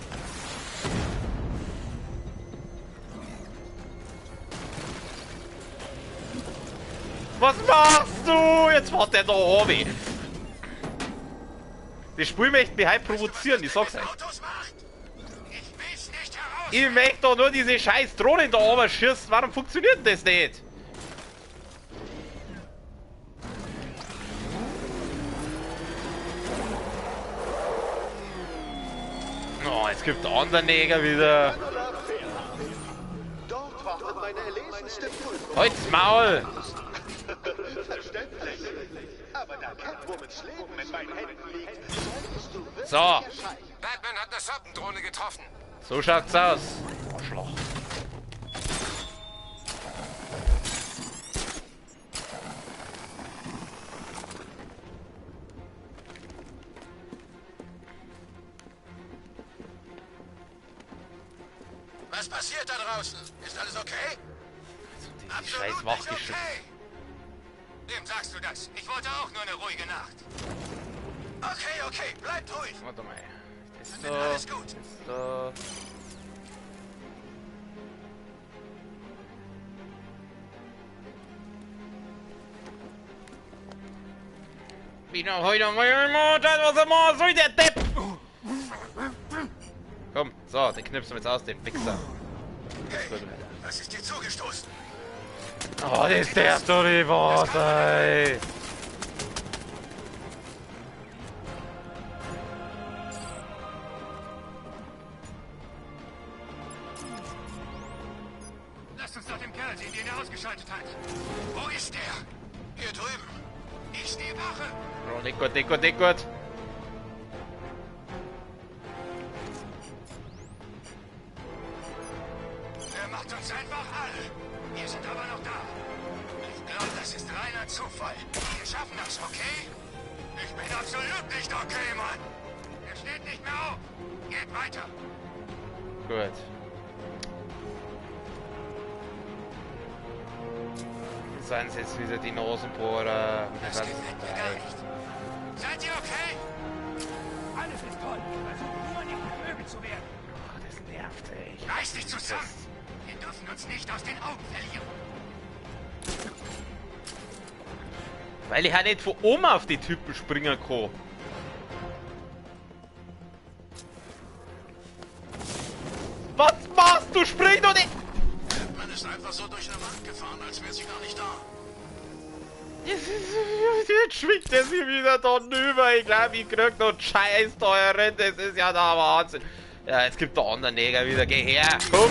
Was machst du? Jetzt war der da oben. Die Spiel möchte mich halt provozieren, ich sag's euch. Ich möchte doch nur diese scheiß Drohnen da oben schießen. Warum funktioniert das nicht? Oh, jetzt gibt der andere Neger wieder. Halt's Maul! Verständlich. Aber da Catwomans Leben in meinen Händen liegt, solltest du wirklich so. Batman hat eine Soppendrohne getroffen. So schaut's aus. Arschloch. Was passiert da draußen? Ist alles okay? Die scheiß Wachgeschütze. Okay. Wem sagst du das? Ich wollte auch nur eine ruhige Nacht. Okay, bleibt ruhig. Warte mal. Das ist alles gut. So. Wieder heute mal, was er mal soll, der Depp! Komm, so, den knipsen wir jetzt aus, den Wichser. Hey, was ist dir zugestoßen? Oh, das ist der Story, was, ey! Lasst uns nach dem Kerl sehen, den er ausgeschaltet hat. Wo ist der? Hier drüben. Ich stehe Wache. Oh, nicht gut, nicht gut, nicht gut. Er macht uns einfach alle. Wir sind aber noch da. Ich glaube, das ist reiner Zufall. Wir schaffen das, okay? Ich bin absolut nicht okay, Mann. Er steht nicht mehr auf. Geht weiter. Gut. Seien es jetzt wieder die Nasenbohrer. Das gefällt mir gar nicht. Seid ihr okay? Alles ist toll. Ich versuche nur nicht vermögend zu werden. Oh, das nervt, ey. Reiß dich zusammen. Wir dürfen uns nicht aus den Augen verlieren. Weil ich halt nicht von oben auf die Typen springen kann. Was machst du? Spring doch nicht! Man ist einfach so durch eine Wand gefahren, als wäre sie gar nicht da. Jetzt schwingt er sich wieder da drüber. Ich glaube, ich krieg noch Scheiß teuren. Das ist ja der Wahnsinn. Ja, jetzt gibt der andere Neger wieder. Geh her, komm!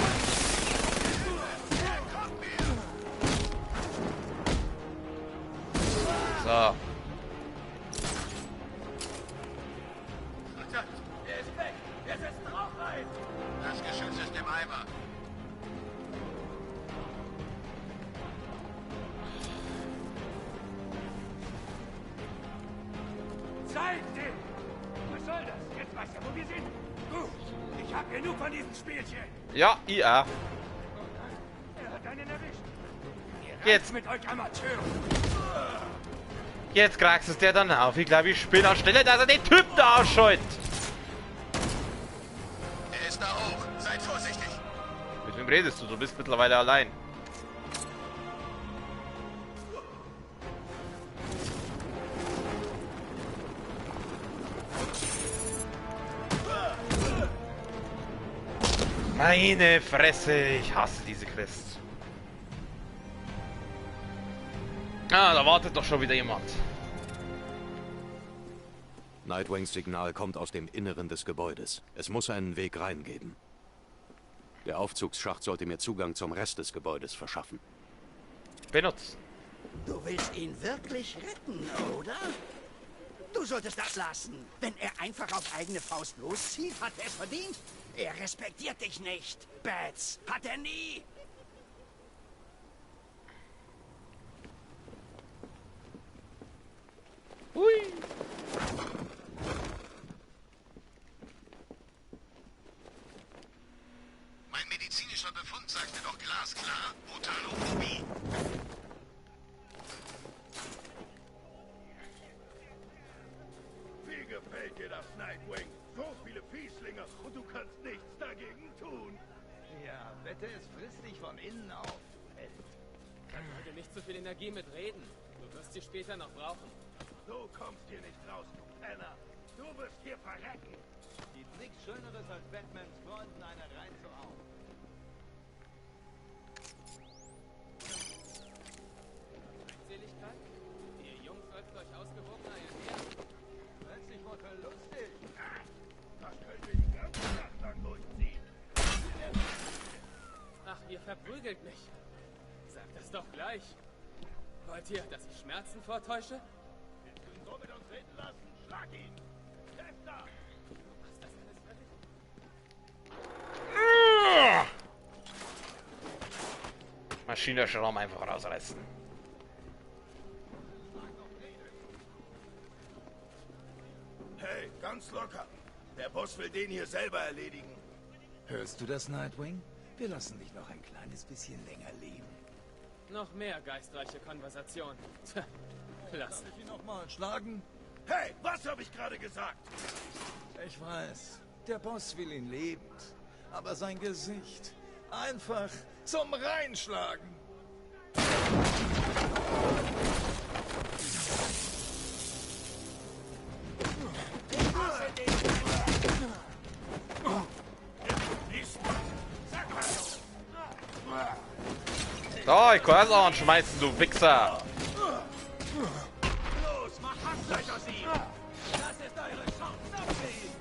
So. Verdammt, er ist weg. Er setzt drauf ein. Das Geschütz ist im Eimer. Zeit den! Was soll das? Jetzt weiß er, wo wir sind. Gut, ich hab genug von diesem Spielchen. Ja, IA. Er hat einen erwischt. Jetzt mit euch Amateuren. Jetzt kragst es der dann auf. Ich glaube, ich spiele anstelle, dass er den Typ da ausschaltet. Er ist da hoch. Seid vorsichtig. Mit wem redest du? Du bist mittlerweile allein. Meine Fresse, ich hasse diese Quest. Ah, da wartet doch schon wieder jemand. Nightwings Signal kommt aus dem Inneren des Gebäudes. Es muss einen Weg reingeben. Der Aufzugsschacht sollte mir Zugang zum Rest des Gebäudes verschaffen. Benutzen. Du willst ihn wirklich retten, oder? Du solltest das lassen. Wenn er einfach auf eigene Faust loszieht, hat er es verdient. Er respektiert dich nicht. Bats, hat er nie. Hui. Mein medizinischer Befund sagte doch glasklar, Brutalophobie. Wie gefällt dir das, Nightwing? So viele Fieslinge und du kannst nichts dagegen tun. Ja, wette, es frisst dich von innen auf. Heute nicht so viel Energie mit Reden. Du wirst sie später noch brauchen. Du kommst hier nicht raus, du Penner. Du wirst hier verrecken. Gibt nichts Schöneres als Batmans Freunden eine reinzuhauen. Feindseligkeit? Ihr Jungs solltet euch ausgewogener ernähren. Plötzlich wurde er lustig. Das können wir die ganze Nacht lang durchziehen. Ach, ihr verprügelt mich. Sagt das doch gleich. Wollt ihr, dass ich Schmerzen vortäusche? Willst du ihn so mit uns reden lassen? Schlag ihn! Hefter! Machst das alles fertig? Maschinenraum einfach rausreißen. Hey, ganz locker. Der Boss will den hier selber erledigen. Hörst du das, Nightwing? Wir lassen dich noch ein kleines bisschen länger leben. Noch mehr geistreiche Konversation. Tja, klasse. Darf ich ihn noch mal schlagen? Hey, was habe ich gerade gesagt? Ich weiß, der Boss will ihn lebend. Aber sein Gesicht einfach zum Reinschlagen. So, ich kann es auch anschmeißen, du Wichser. Los, mach Hackfleisch aus ihm! Das ist eure Chance auf ihn!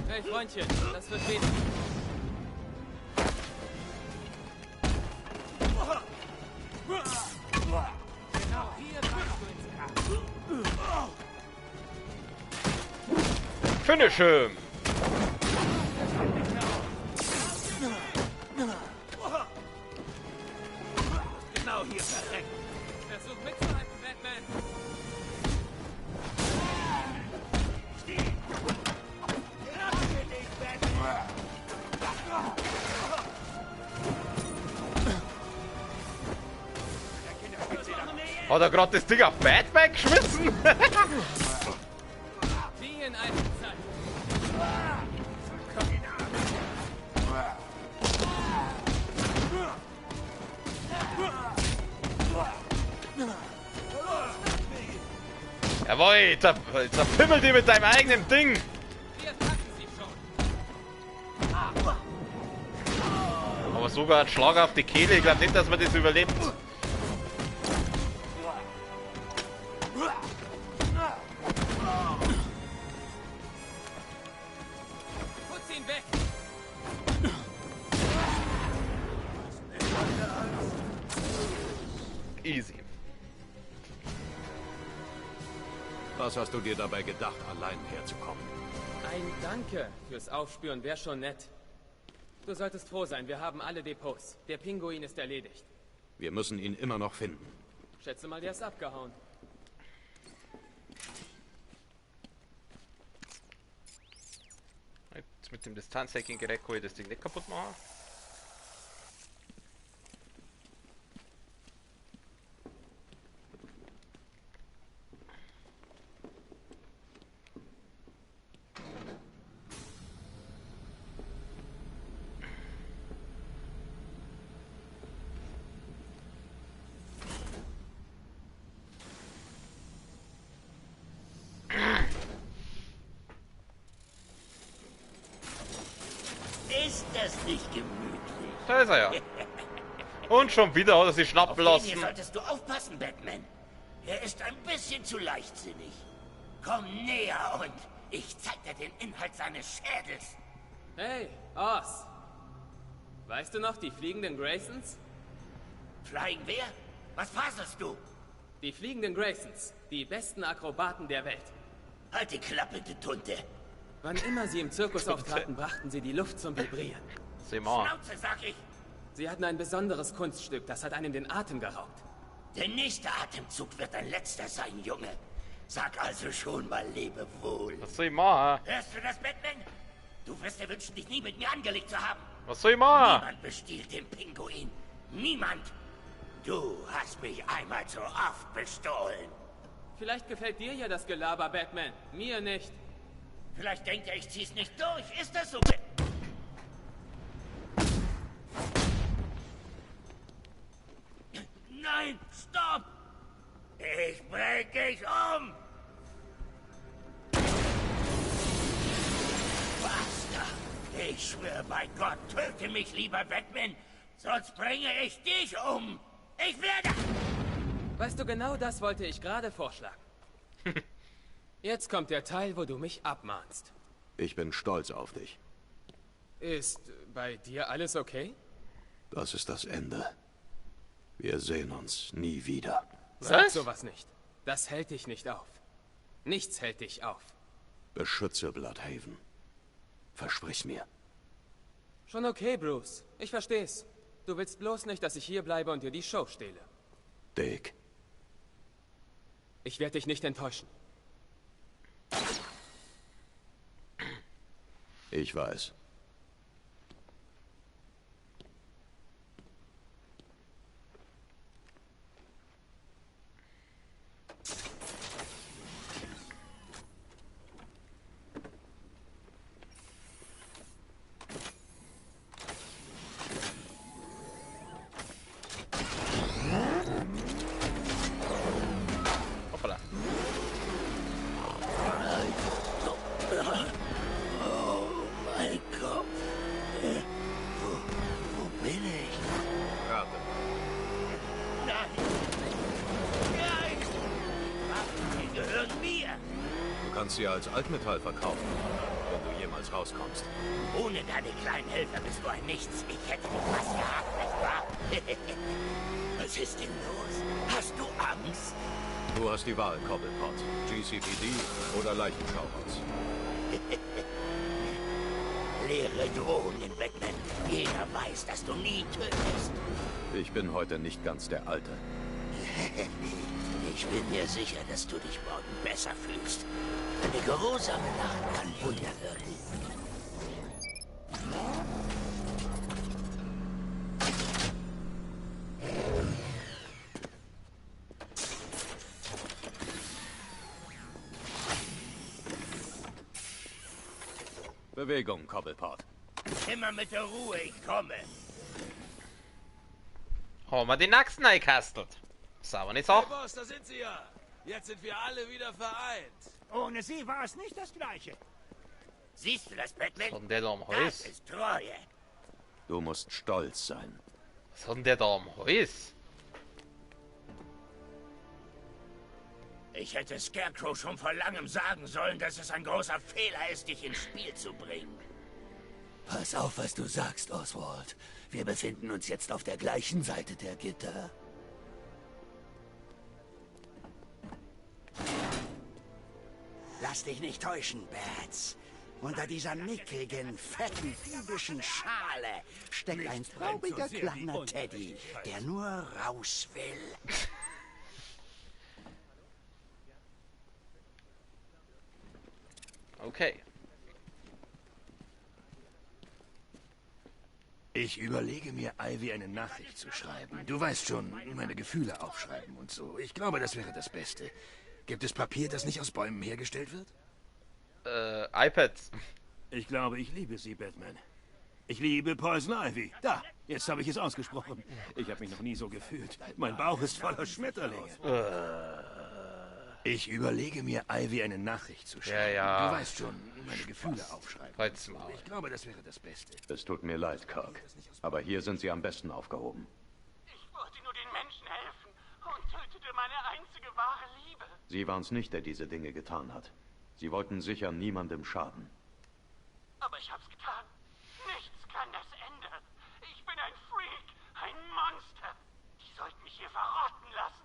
Hey, Freundchen, das wird weh. Genau hier kannst du ins Kampf. Finish him. Genau hier verreckt! Versuch mitzuhalten, Batman. Hat er gerade das Ding auf Batman geschmissen? Wie in alten Zeiten. Jawohl, zerpimmel die mit deinem eigenen Ding. Wir packen sie schon. Aber sogar ein Schlag auf die Kehle, ich glaube nicht, dass man das überlebt. Putz ihn weg. Easy. Was hast du dir dabei gedacht, allein herzukommen? Ein Danke fürs Aufspüren wäre schon nett. Du solltest froh sein, wir haben alle Depots. Der Pinguin ist erledigt. Wir müssen ihn immer noch finden. Schätze mal, der ist abgehauen. Jetzt mit dem Distanzhacking-Gerät kann ich das Ding nicht kaputt machen. Ist das nicht gemütlich? Da ist er ja. Und schon wieder hat er sich schnappen Auf den hier lassen. solltest du aufpassen, Batman. Er ist ein bisschen zu leichtsinnig. Komm näher und ich zeig dir den Inhalt seines Schädels. Hey, Oz. Weißt du noch, die fliegenden Graysons? Flying wer? Was faselst du? Die fliegenden Graysons. Die besten Akrobaten der Welt. Halt die Klappe, du Tunte. Wann immer sie im Zirkus auftraten, brachten sie die Luft zum Vibrieren. Sieh mal. Schnauze, sag ich. Sie hatten ein besonderes Kunststück, das hat einem den Atem geraubt. Der nächste Atemzug wird ein letzter sein, Junge. Sag also schon mal Lebewohl. Was soll ich machen? Hörst du das, Batman? Du wirst dir wünschen, dich nie mit mir angelegt zu haben. Was soll ich machen? Niemand bestiehlt den Pinguin. Niemand. Du hast mich einmal zu oft bestohlen. Vielleicht gefällt dir ja das Gelaber, Batman. Mir nicht. Vielleicht denkt er, ich zieh's nicht durch. Ist das so? Nein, stopp! Ich bring dich um! Basta! Ich schwöre bei Gott, töte mich lieber, Batman, sonst bringe ich dich um! Ich werde... Weißt du, genau das wollte ich gerade vorschlagen. Jetzt kommt der Teil, wo du mich abmahnst. Ich bin stolz auf dich. Ist bei dir alles okay? Das ist das Ende. Wir sehen uns nie wieder. Sag sowas nicht. Das hält dich nicht auf. Nichts hält dich auf. Beschütze Bloodhaven. Versprich mir. Schon okay, Bruce. Ich versteh's. Du willst bloß nicht, dass ich hier bleibe und dir die Show stehle. Dick. Ich werde dich nicht enttäuschen. Ich weiß. Hoppala. Oh mein Gott. Wo bin ich? Rate. Nein! Nein! Waffen, die gehören mir! Du kannst sie als Altmetall verkaufen, wenn du jemals rauskommst. Ohne deine kleinen Helfer bist du ein Nichts. Ich hätte dich fast gehabt, nicht wahr? Was ist denn los? Hast du Angst? Du hast die Wahl, Cobblepot. GCPD oder Leichenschauhaus. Leere Drohungen, Batman. Jeder weiß, dass du nie tötest. Ich bin heute nicht ganz der Alte. Ich bin mir sicher, dass du dich morgen besser fühlst. Eine geruhsame Nacht kann Wunder wirken. Bewegung, Cobblepot. Immer mit der Ruhe, ich komme. Haben wir die Naxen eingekastelt. Ist aber nicht so. Hey Boss, da sind sie ja. Jetzt sind wir alle wieder vereint. Ohne sie war es nicht das Gleiche. Siehst du das, Batman? Was hat denn der da am Das Hals? ist Treue. Du musst stolz sein. Was hat denn der da am Hals? Ich hätte Scarecrow schon vor langem sagen sollen, dass es ein großer Fehler ist, dich ins Spiel zu bringen. Pass auf, was du sagst, Oswald. Wir befinden uns jetzt auf der gleichen Seite der Gitter. Lass dich nicht täuschen, Bats. Unter dieser mickrigen, fetten, diebischen Schale steckt ein traubiger kleiner Teddy, der nur raus will. Okay. Ich überlege mir, Ivy eine Nachricht zu schreiben. Du weißt schon, meine Gefühle aufschreiben und so. Ich glaube, das wäre das Beste. Gibt es Papier, das nicht aus Bäumen hergestellt wird? iPads. Ich glaube, ich liebe sie, Batman. Ich liebe Poison Ivy. Da, jetzt habe ich es ausgesprochen. Ich habe mich noch nie so gefühlt. Mein Bauch ist voller Schmetterlinge. Ich überlege mir, Ivy eine Nachricht zu schreiben. Ja. Du weißt schon, meine Gefühle aufschreiben. Halt's Maul. Ich glaube, das wäre das Beste. Es tut mir leid, Kirk. Aber hier sind sie am besten aufgehoben. Ich wollte nur den Menschen helfen und tötete meine einzige wahre Liebe. Sie waren es nicht, der diese Dinge getan hat. Sie wollten sicher niemandem schaden. Aber ich hab's getan. Nichts kann das ändern. Ich bin ein Freak, ein Monster. Die sollten mich hier verrotten lassen.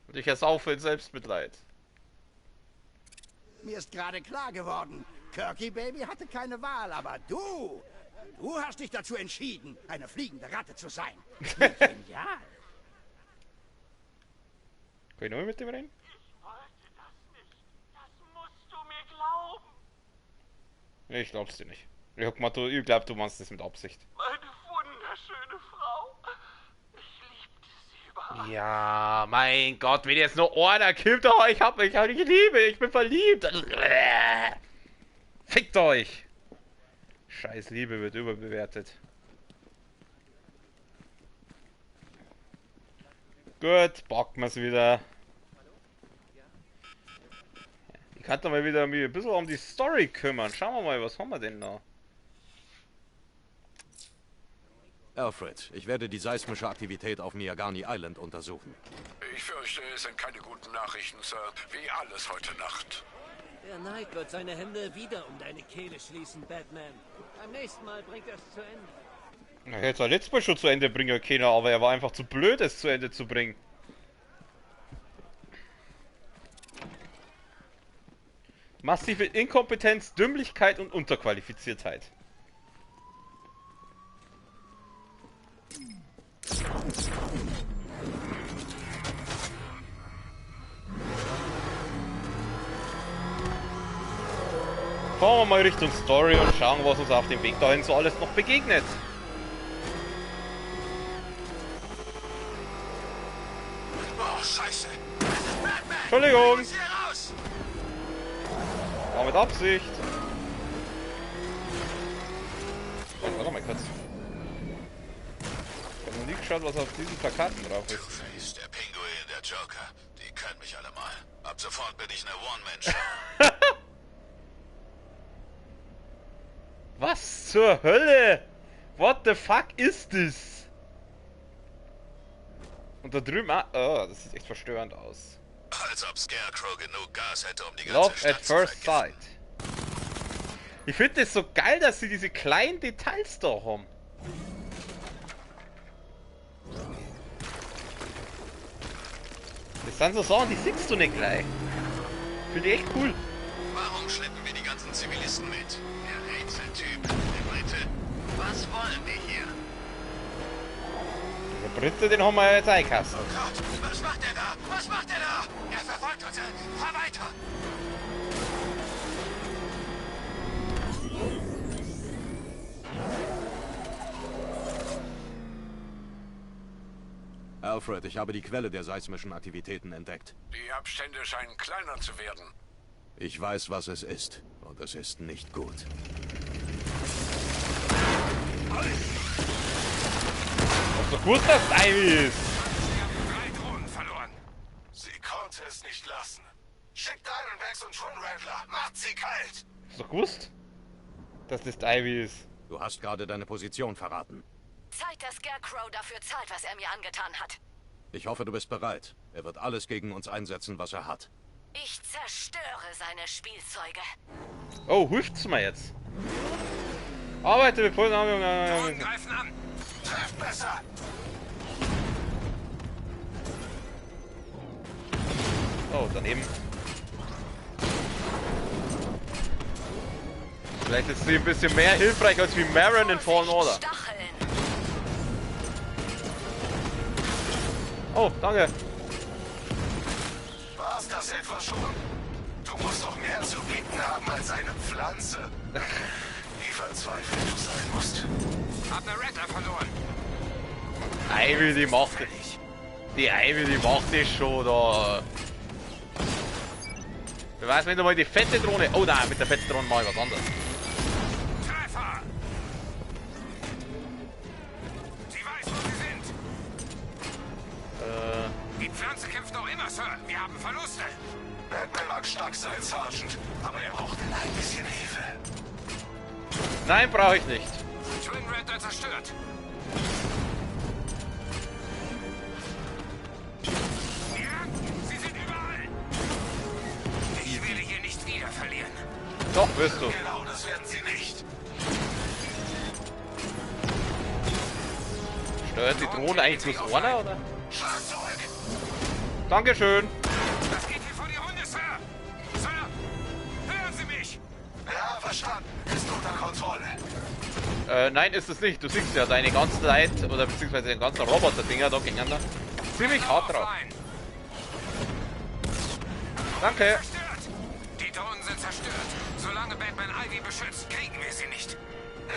Und ich jetzt auf in Selbstmitleid. Mir ist gerade klar geworden, Kirky Baby hatte keine Wahl, aber du hast dich dazu entschieden, eine fliegende Ratte zu sein. Genial. Kann ich noch mit dem reden? Ich wollte das nicht. Das musst du mir glauben. Nee, ich glaub's dir nicht. Ich glaub, du machst das mit Absicht. Meine wunderschöne Frau. Ich liebte sie über. Ja, mein Gott, wenn jetzt nur einer kommt, oh, ich liebe, ich bin verliebt. Fickt euch. Scheiß Liebe wird überbewertet. Gut, packen wir's wieder. Ich kann doch mal wieder mich ein bisschen um die Story kümmern. Schauen wir mal, was haben wir denn da? Alfred, ich werde die seismische Aktivität auf Miagani Island untersuchen. Ich fürchte, es sind keine guten Nachrichten, Sir. Wie alles heute Nacht. Der Neid wird seine Hände wieder um deine Kehle schließen, Batman. Beim nächsten Mal bringt er es zu Ende. Na, er hätte es letztes Mal schon zu Ende bringen können, aber er war einfach zu blöd, es zu Ende zu bringen. Massive Inkompetenz, Dümmlichkeit und Unterqualifiziertheit. Fahren wir mal Richtung Story und schauen, was uns auf dem Weg dahin so alles noch begegnet. Oh, Scheiße! Entschuldigung! War mit Absicht! Warte mal kurz. Ich hab noch nie geschaut, was auf diesen Plakaten drauf ist. Two-Face, der Pinguin, der Joker, die können mich alle mal. Ab sofort bin ich eine One-Man-Show. Was zur Hölle? What the fuck ist das? Und da drüben, oh, das sieht echt verstörend aus. Als ob Scarecrow genug Gas hätte, um die ganze Love Stadt at First Sight. Ich finde es so geil, dass sie diese kleinen Details da haben. Das sind so Sachen, die siehst du nicht gleich. Finde ich echt cool. Warum schleppen wir die ganzen Zivilisten mit? Der Rätseltyp, der Brite. Was wollen die hier? Der Brite, den haben wir jetzt eingekastet. Oh Gott, was macht er da? Was macht er da? Er verfolgt uns. Fahr weiter. Alfred, ich habe die Quelle der seismischen Aktivitäten entdeckt. Die Abstände scheinen kleiner zu werden. Ich weiß, was es ist. Und es ist nicht gut. Hast du gewusst, dass es Ivy ist? Wir haben 3 Drohnen verloren. Sie konnte es nicht lassen. Schickt Diamondbacks und Twin Rattler. Macht sie kalt. Hast du gewusst, dass das Ivy ist? Du hast gerade deine Position verraten. Zeit, dass Scarecrow dafür zahlt, was er mir angetan hat. Ich hoffe, du bist bereit. Er wird alles gegen uns einsetzen, was er hat. Ich zerstöre seine Spielzeuge. Oh, hilft's mir jetzt? Arbeite mit vollen Drohnen greifen an. Trefft besser. Oh, daneben. Vielleicht ist sie ein bisschen mehr hilfreich als wie Marin in Fallen Order. Oh, danke. War's das etwa schon? Du musst doch mehr zu bieten haben als eine Pflanze. Wie verzweifelt du sein musst. Hab eine Rattler verloren. Ivy, die macht das. Die Ivy, die macht das schon da. Wer weiß, wenn du mal die fette Drohne. Oh nein, mit der fetten Drohne mal was anderes. Treffer! Sie weiß, wo sie sind. Die Pflanze kämpft noch immer, Sir. Wir haben Verluste. Batman mag stark sein, Sergeant, aber er braucht ein bisschen Hilfe. Nein, brauche ich nicht. Twin Rattler zerstört. Ja, sie sind überall. Ich will hier nicht wieder verlieren. Doch, wirst du. Genau, das werden sie nicht. Steuert die Drohne eigentlich bloß einer, oder? Schlagzeug. Dankeschön. Das geht hier vor die Runde, Sir. Sir, Nein, ist es nicht. Du siehst ja deine ganzen Leute, oder beziehungsweise den ganzen Roboter-Dinger da gegeneinander. Ziemlich hart drauf. Danke. Die Drohnen sind zerstört. Solange Batman Ivy beschützt, kriegen wir sie nicht.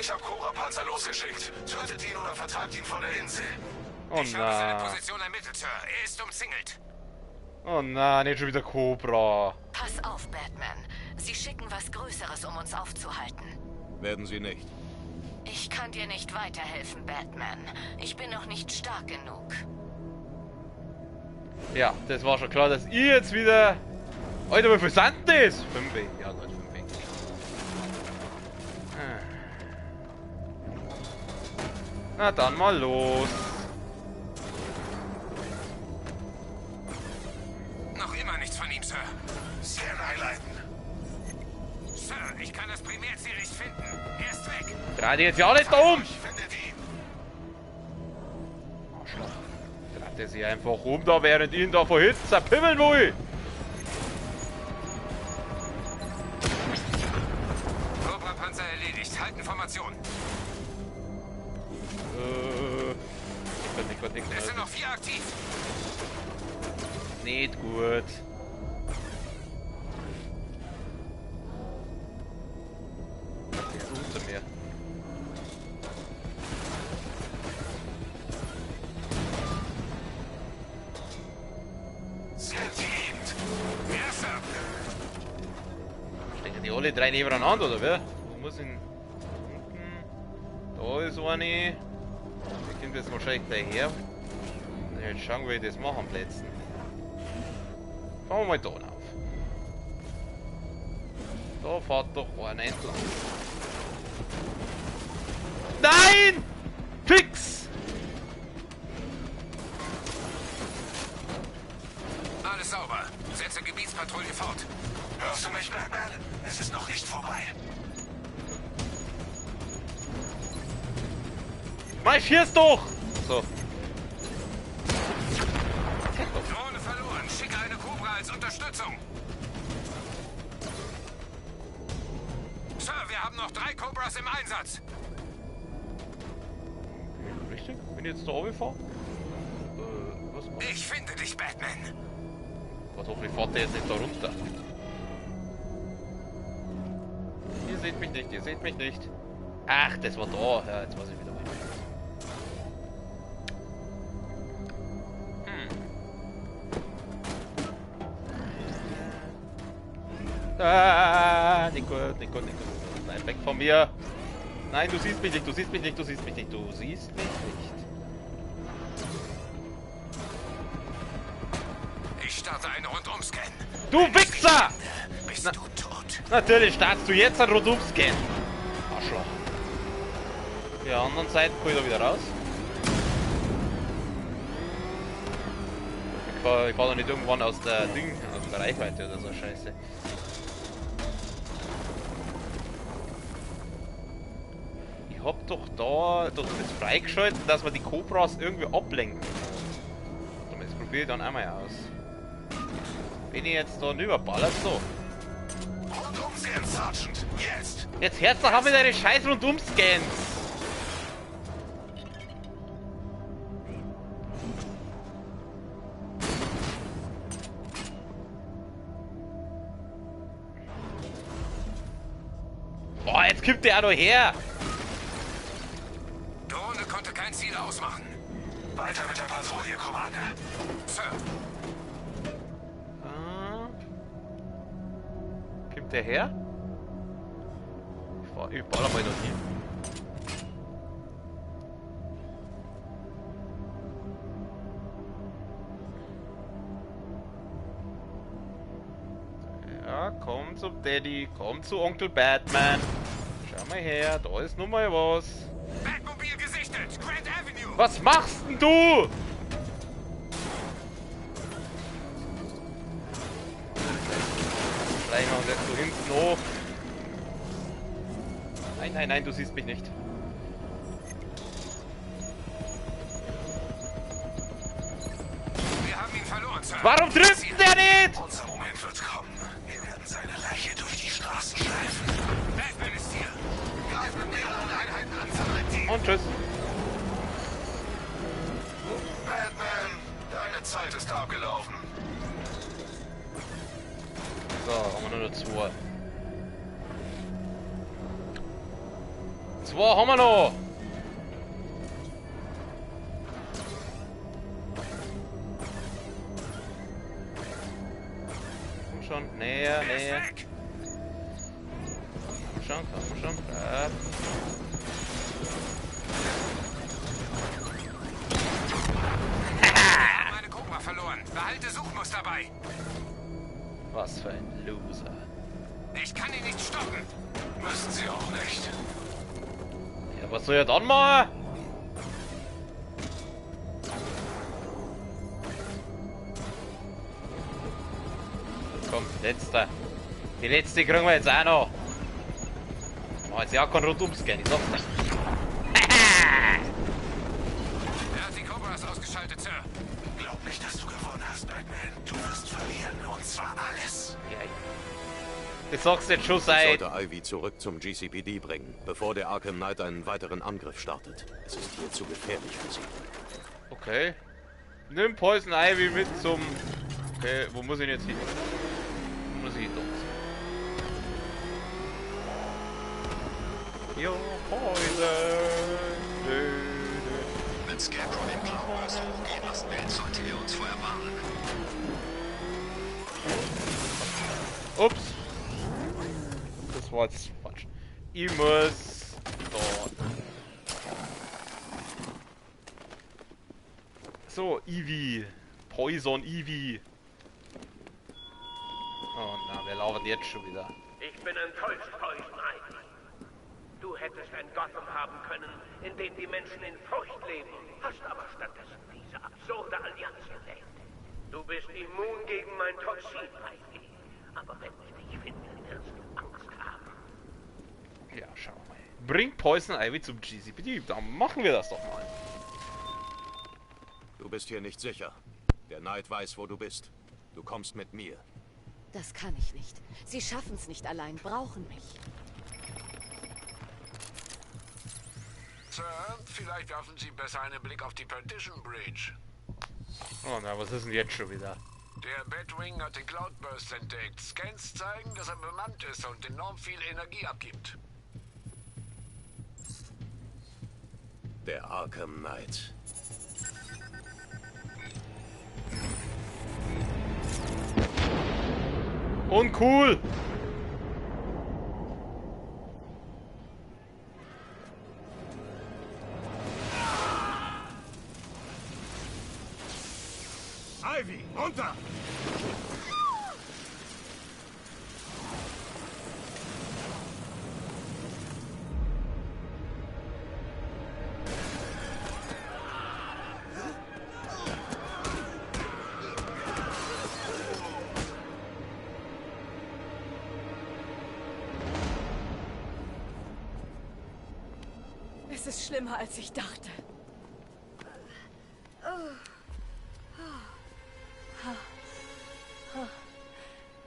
Ich habe Cobra-Panzer losgeschickt. Tötet ihn oder vertreibt ihn von der Insel. Oh Ich habe seine nein. Position ermittelt, Sir. Er ist umzingelt. Oh nein, nicht schon wieder Cobra. Pass auf, Batman. Sie schicken was Größeres, um uns aufzuhalten. Werden sie nicht. Ich kann dir nicht weiterhelfen, Batman. Ich bin noch nicht stark genug. Ja, das war schon klar, dass ihr jetzt wieder... Alter, wie viel sind das? 5. Ja, das ist 5. Na dann mal los. Noch immer nichts von ihm, Sir. Scan einleiten. Sir, ich kann das Primärziel nicht finden. Er ist weg. Dreh dich jetzt ja nicht um! Findet ihn. Arschloch. Dreht er sich einfach um da, während ihn da von hinten zerpimmeln will. Cobra-Panzer erledigt. Halten Formation. Es sind noch 4 aktiv. Nicht gut. Der ist unter mir. Stecken die alle 3 nebeneinander, oder wer? Wo muss ich... Da ist eine. Die kommt jetzt wahrscheinlich gleich her. Jetzt schauen, wie ich das mache am letzten. Fangen wir mal da auf. Da fährt doch einer entlang. Nein! Fix! Alles sauber. Setze Gebietspatrouille fort. Hörst du mich, Batman? Es ist noch nicht vorbei. Marschier's doch! So. Drohne verloren. Schicke eine Cobra als Unterstützung. Sir, wir haben noch 3 Cobras im Einsatz. Richtig? Bin ich jetzt da oben gefahren? Was macht? Ich finde dich, Batman. Gott, hoffentlich fährt der jetzt nicht da runter. Ihr seht mich nicht, ihr seht mich nicht. Ach, das war da. Ja, jetzt weiß ich wieder. Ah, Nico. Nein, weg von mir. Nein, du siehst mich nicht, du siehst mich nicht, du siehst mich nicht, du siehst mich nicht. Ich starte einen Rundumscan. Du Wichser! Bist du tot? Natürlich startest du jetzt einen Rundumscan. Arschloch. Die anderen Seite komme ich da wieder raus. Ich fahr doch nicht irgendwann aus der Reichweite oder so Scheiße. Ich hab doch da das freigeschaltet, dass man die Cobras irgendwie ablenken kann. Das probiere ich dann einmal aus. Wenn ich jetzt da rüberballert, so. Rundumscan, Sergeant. Jetzt. Jetzt hörst du doch mit deine scheiß Rundumscans. Boah, jetzt kippt der auch noch her. Drohne konnte kein Ziel ausmachen. Weiter mit der Patrouille, Commander. Sir. Kippt der her? Ich baller mal noch hin. Ja, komm zum Daddy, komm zu Onkel Batman. Schau mal her, da ist nun mal was. Batmobil gesichtet, Grand Avenue. Was machst denn du? Schleichen wir uns jetzt so hinten hoch. Nein, du siehst mich nicht. Wir haben ihn verloren, Sir. Warum trifft der nicht? Unser Moment wird kommen. Wir werden seine Leiche durch die Straßen schleifen. Batman ist hier. Greif mit mehreren Einheiten an, tschüss. Batman, deine Zeit ist abgelaufen. So, haben wir nur noch 2. 2 haben wir noch. Komm schon, näher, näher. Komm schon. Ja. Meine Cobra verloren. Behalte Suchmus dabei. Was für ein Loser. Ich kann ihn nicht stoppen. Müssen sie auch nicht. Ja, was soll er dann machen? Komm, letzter. Die letzte kriegen wir jetzt auch noch. Oh, jetzt ja kein Rundumscan, ich sag's nicht. Er hat die Cobras ausgeschaltet, Sir. Glaub nicht, dass du gewonnen hast, Batman. Du wirst verlieren, und zwar alles. Ja, ich sag's jetzt schon Ich seit... sollte Ivy zurück zum GCPD bringen, bevor der Arkham Knight einen weiteren Angriff startet. Es ist hier zu gefährlich für sie. Okay. Nimm Poison Ivy mit zum... Okay, wo muss ich jetzt hin? Wo muss ich hin? Your Poison. Wenn Scarecrow den Cloudburst hochgehen lassen will, sollte er uns vorher warnen. Ups. Das war jetzt falsch. Ich muss dort. So, Eevee. Poison Eevee. Oh na, wir laufen jetzt schon wieder. Ich bin enttäuscht, Poison Ivy. Du hättest ein Gotham haben können, in dem die Menschen in Furcht leben, hast aber stattdessen diese absurde Allianz gewählt. Du bist immun gegen mein Toxin, Ivy. Aber wenn ich dich finde, wirst du Angst haben. Ja, schauen wir mal. Bring Poison Ivy zum GCPD, dann machen wir das doch mal. Du bist hier nicht sicher. Der Knight weiß, wo du bist. Du kommst mit mir. Das kann ich nicht. Sie schaffen's nicht allein, brauchen mich. Sir, vielleicht werfen Sie besser einen Blick auf die Partition Bridge. Oh na, was ist denn jetzt schon wieder? Der Batwing hat den Cloudburst entdeckt. Scans zeigen, dass er bemannt ist und enorm viel Energie abgibt. Der Arkham Knight. Uncool! Ivy, runter! Es ist schlimmer, als ich dachte.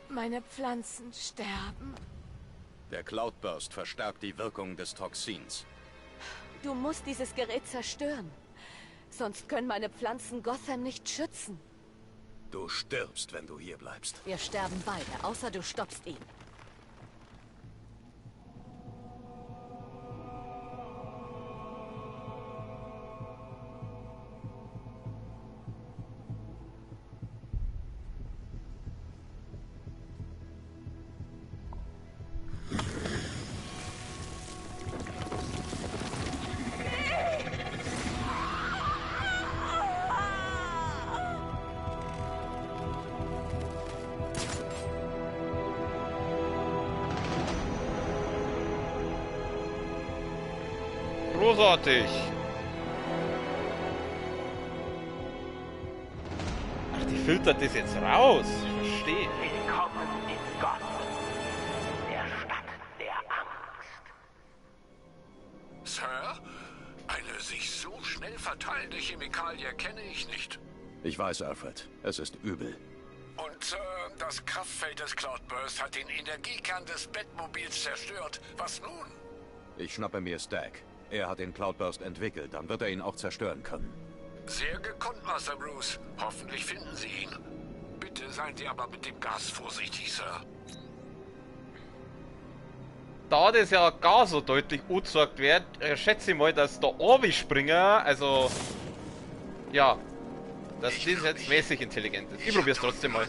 Meine Pflanzen sterben. Der Cloudburst verstärkt die Wirkung des Toxins. Du musst dieses Gerät zerstören. Sonst können meine Pflanzen Gotham nicht schützen. Du stirbst, wenn du hier bleibst. Wir sterben beide, außer du stoppst ihn. Großartig! Ach, die filtert das jetzt raus. Ich verstehe. Willkommen in Gotham, der Stadt der Angst. Sir? Eine sich so schnell verteilende Chemikalie kenne ich nicht. Ich weiß, Alfred. Es ist übel. Und, Sir, das Kraftfeld des Cloudburst hat den Energiekern des Batmobils zerstört. Was nun? Ich schnappe mir Stack. Er hat den Cloudburst entwickelt, dann wird er ihn auch zerstören können. Sehr gekonnt, Master Bruce. Hoffentlich finden Sie ihn. Bitte seien Sie aber mit dem Gas vorsichtig, Sir. Da das ja gar so deutlich angezeigt wird, schätze ich mal, dass der Orbi-Springer, also, ja, dass das jetzt mäßig intelligent ist. Ich probier's trotzdem mal.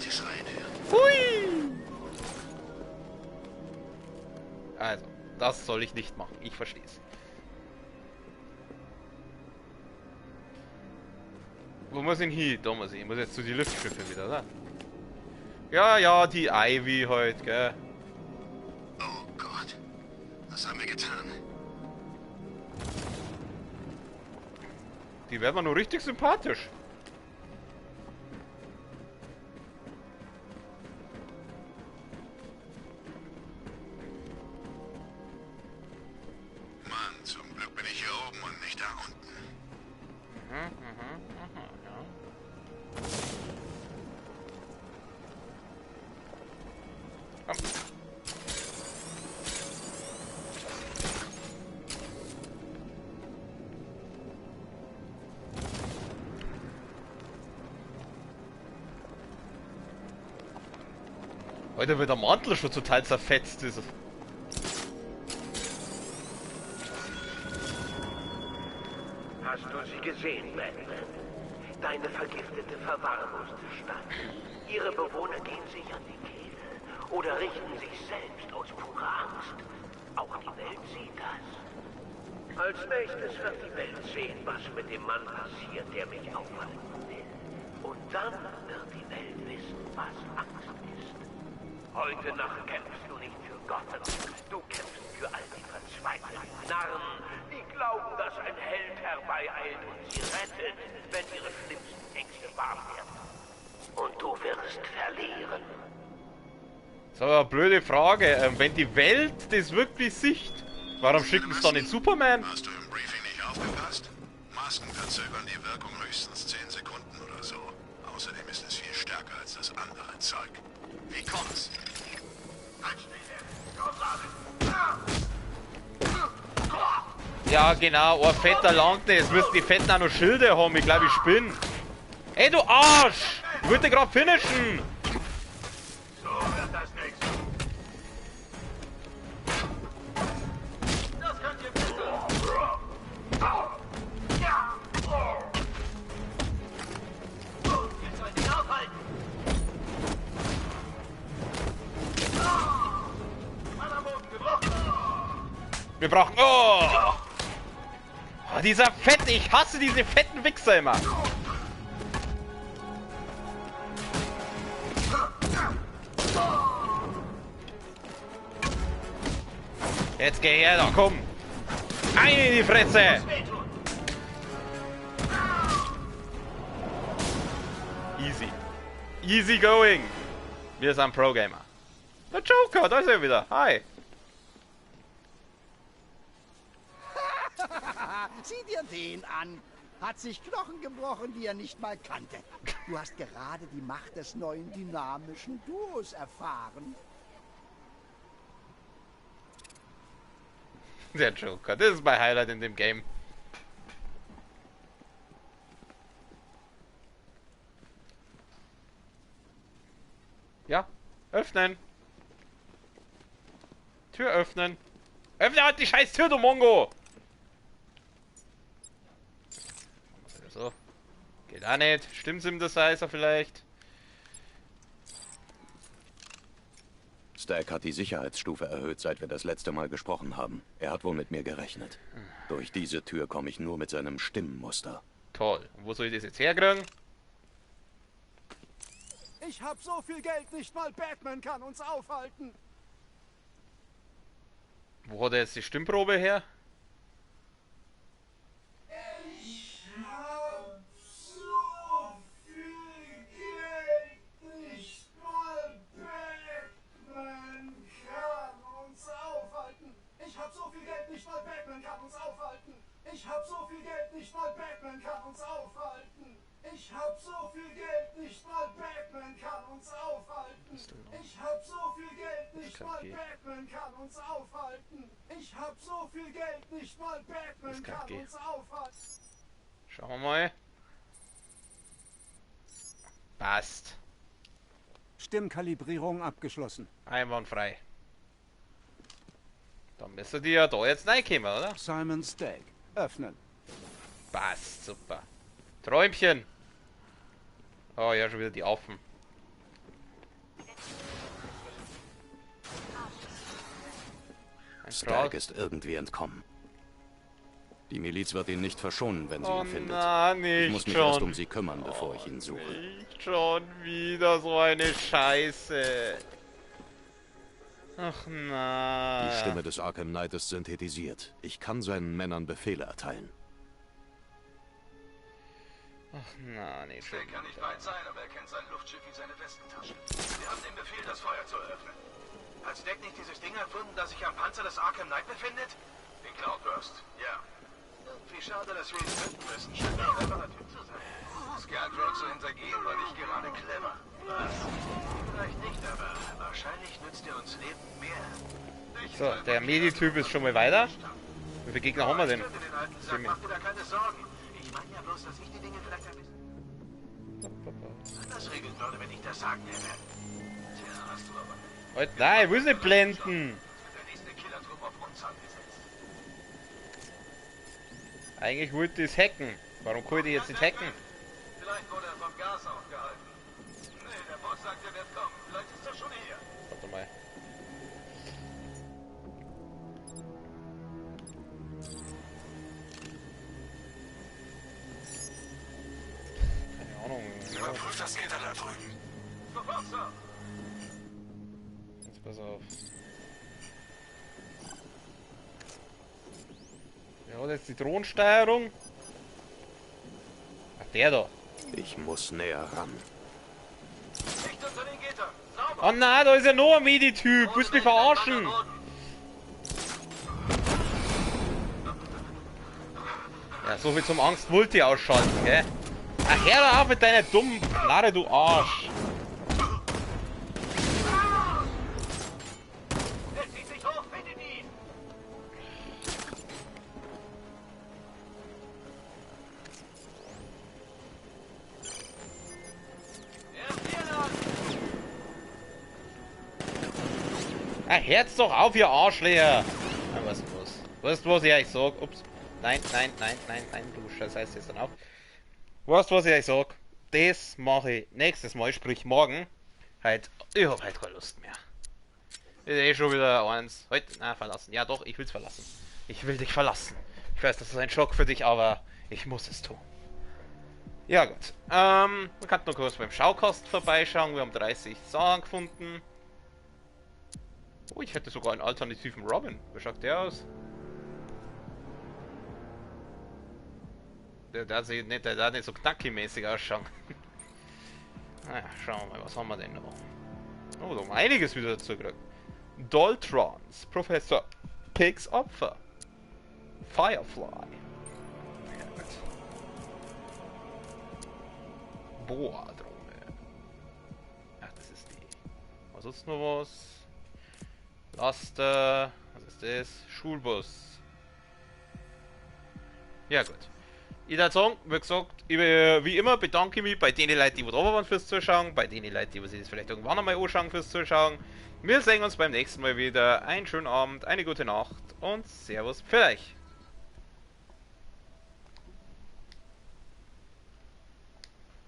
Hui! Also, das soll ich nicht machen. Ich versteh's. Wo muss ich hin? Da muss ich. Ich muss jetzt zu die Luftschiffe wieder, oder? Ja, ja, die Ivy halt, gell. Oh Gott. Was haben wir getan? Die werden mir nur richtig sympathisch. Mann, zum Glück bin ich hier oben und nicht da unten. Ja. Komm. Heute wird der Mantel schon total zerfetzt. Ist. Hast du sie gesehen, Batman? Deine vergiftete, verwahrloste Stadt. Ihre Bewohner gehen sich an die Kehle oder richten sich selbst aus purer Angst. Auch die Welt sieht das. Als nächstes wird die Welt sehen, was mit dem Mann passiert, der mich aufhalten will. Und dann wird die Welt wissen, was Angst ist. Heute Nacht kämpfst du nicht für Gotham. Du kämpfst für all die verzweifelten Narren, die glauben, dass ein Held herbeieilt und sie rettet, wenn ihre schlimmsten Ängste wahr werden. Und du wirst verlieren. So, eine blöde Frage. Wenn die Welt das wirklich sieht, warum schicken sie dann den Superman? Hast du im Briefing nicht aufgepasst? Masken verzögern die Wirkung höchstens 10 Sekunden oder so. Außerdem ist es viel stärker als das andere Zeug. Wie kommt's? Ja, genau. Oh, fetter langt nicht. Jetzt müssten die Fetten auch noch Schilde haben. Ich glaube, ich spinne. Ey, du Arsch! Ich wollte gerade finishen! So wird das nichts. Das könnt ihr bitte. Jetzt sollt ihr aufhalten. Wir brauchen... Oh! Oh, dieser Fette! Ich hasse diese fetten Wichser immer! Jetzt geh her, da komm! Ein in die Fresse! Easy. Easy going! Wir sind Pro-Gamer. Der Joker, da ist er wieder. Hi! Sieh dir den an. Hat sich Knochen gebrochen, die er nicht mal kannte. Du hast gerade die Macht des neuen dynamischen Duos erfahren. Der Joker, das ist mein Highlight in dem Game. Ja, öffnen. Tür öffnen. Öffne halt die scheiß Tür, du Mongo! So. Geht auch nicht. Stimmt Synthesizer vielleicht? Stack hat die Sicherheitsstufe erhöht, seit wir das letzte Mal gesprochen haben. Er hat wohl mit mir gerechnet. Durch diese Tür komme ich nur mit seinem Stimmenmuster. Toll. Und wo soll ich das jetzt herkriegen? Ich hab so viel Geld, nicht mal Batman kann uns aufhalten. Wo hat er jetzt die Stimmprobe her? Ich hab so viel Geld, nicht mal Batman kann uns aufhalten. Ich hab so viel Geld, nicht mal Batman kann uns aufhalten. Ich hab so viel Geld, nicht mal Batman kann uns aufhalten. Ich hab so viel Geld, nicht mal Batman kann uns aufhalten. Ich hab so viel Geld, nicht mal Batman kann uns aufhalten. Ich hab so viel Geld, nicht mal Batman kann uns aufhalten. Schauen wir mal. Passt. Stimmkalibrierung abgeschlossen. Einwandfrei. Dann müssen die ja da jetzt reinkommen, oder? Simon Steak. Öffnen. Passt, super. Träumchen. Oh ja, schon wieder die Affen. Stag ist irgendwie entkommen. Die Miliz wird ihn nicht verschonen, wenn sie ihn findet. Na, nicht ich muss mich schon. erst um sie kümmern, bevor ich ihn suche. Nicht schon wieder so eine Scheiße. Ach na. Die Stimme des Arkham Knight ist synthetisiert. Ich kann seinen Männern Befehle erteilen. Ach na, nicht schon. Stag kann nicht weit sein, aber er kennt sein Luftschiff wie seine Westentasche. Wir haben den Befehl, das Feuer zu eröffnen. Hat Stag nicht dieses Ding erfunden, das sich am Panzer des Arkham Knight befindet? Den Cloudburst, ja. Wie schade, dass wir ihn finden müssen, scheint ein cleverer Typ zu sein. Scarecrow zu hintergehen war nicht gerade clever. Was? Vielleicht nicht, aber wahrscheinlich nützt er uns Leben mehr. So, der Medi-Typ ist schon mal weiter. Wie viele Gegner haben wir denn? Mach dir da keine Sorgen. Ich meine ja bloß, dass ich die Dinge vielleicht ein bisschen anders regeln würde, wenn ich das sagen hätte. Tja, hast du aber nicht. Halt, nein, ich will nicht blenden. Der nächste Killertrupp auf uns angesetzt. Eigentlich wollte ich es hacken. Warum konnte ich jetzt nicht hacken? Vielleicht wurde er vom Gas aufgehalten. Nee, der Boss sagt, er wird kommen. Vielleicht ist er schon hier. Warte mal. Keine Ahnung. Überprüft das Gitter da drüben. Sofort, Sir. Jetzt pass auf. Ja, das ist die Drohnensteuerung. Ach, der da. Ich muss näher ran. Nicht unter den Gittern. Sauber. Oh nein, da ist ja noch ein Medi-Typ. Willst du mich verarschen? Ja, so viel zum Angst-Multi ausschalten, gell? Ach, hör da auf mit deiner dummen Knarre, du Arsch. Er zieht sich hoch, findet ihn. Ach, hört's doch auf, ihr Arschlöcher! Na, was los? Weißt du, was ich euch sag? Ups. Nein, nein, nein, nein, nein, du scheiß jetzt dann auf. Weißt du, was ich euch sag? Das mache ich nächstes Mal, sprich morgen. Halt, ich hab halt keine Lust mehr. Ist eh schon wieder eins. Heute, na, verlassen. Ja doch, ich will's verlassen. Ich will dich verlassen. Ich weiß, das ist ein Schock für dich, aber ich muss es tun. Ja gut. Man kann noch kurz beim Schaukost vorbeischauen. Wir haben 30 Sachen gefunden. Oh, ich hätte sogar einen alternativen Robin. Wie schaut der aus? Der sieht nicht, der nicht so knackig-mäßig ausschauen. Naja, schauen wir mal, was haben wir denn noch? Oh, da haben wir einiges wieder dazu gekriegt. Doltrons, Professor Pigs Opfer, Firefly. Ja, gut. Boa-Drohne. Ach, das ist die. Was ist noch was? Laster, was ist das? Schulbus. Ja gut. Ich würde sagen, wie gesagt, wie immer bedanke ich mich bei den Leuten, die da waren fürs Zuschauen, bei den Leuten, die sich das vielleicht irgendwann einmal anschauen fürs Zuschauen. Wir sehen uns beim nächsten Mal wieder. Einen schönen Abend, eine gute Nacht und Servus für euch.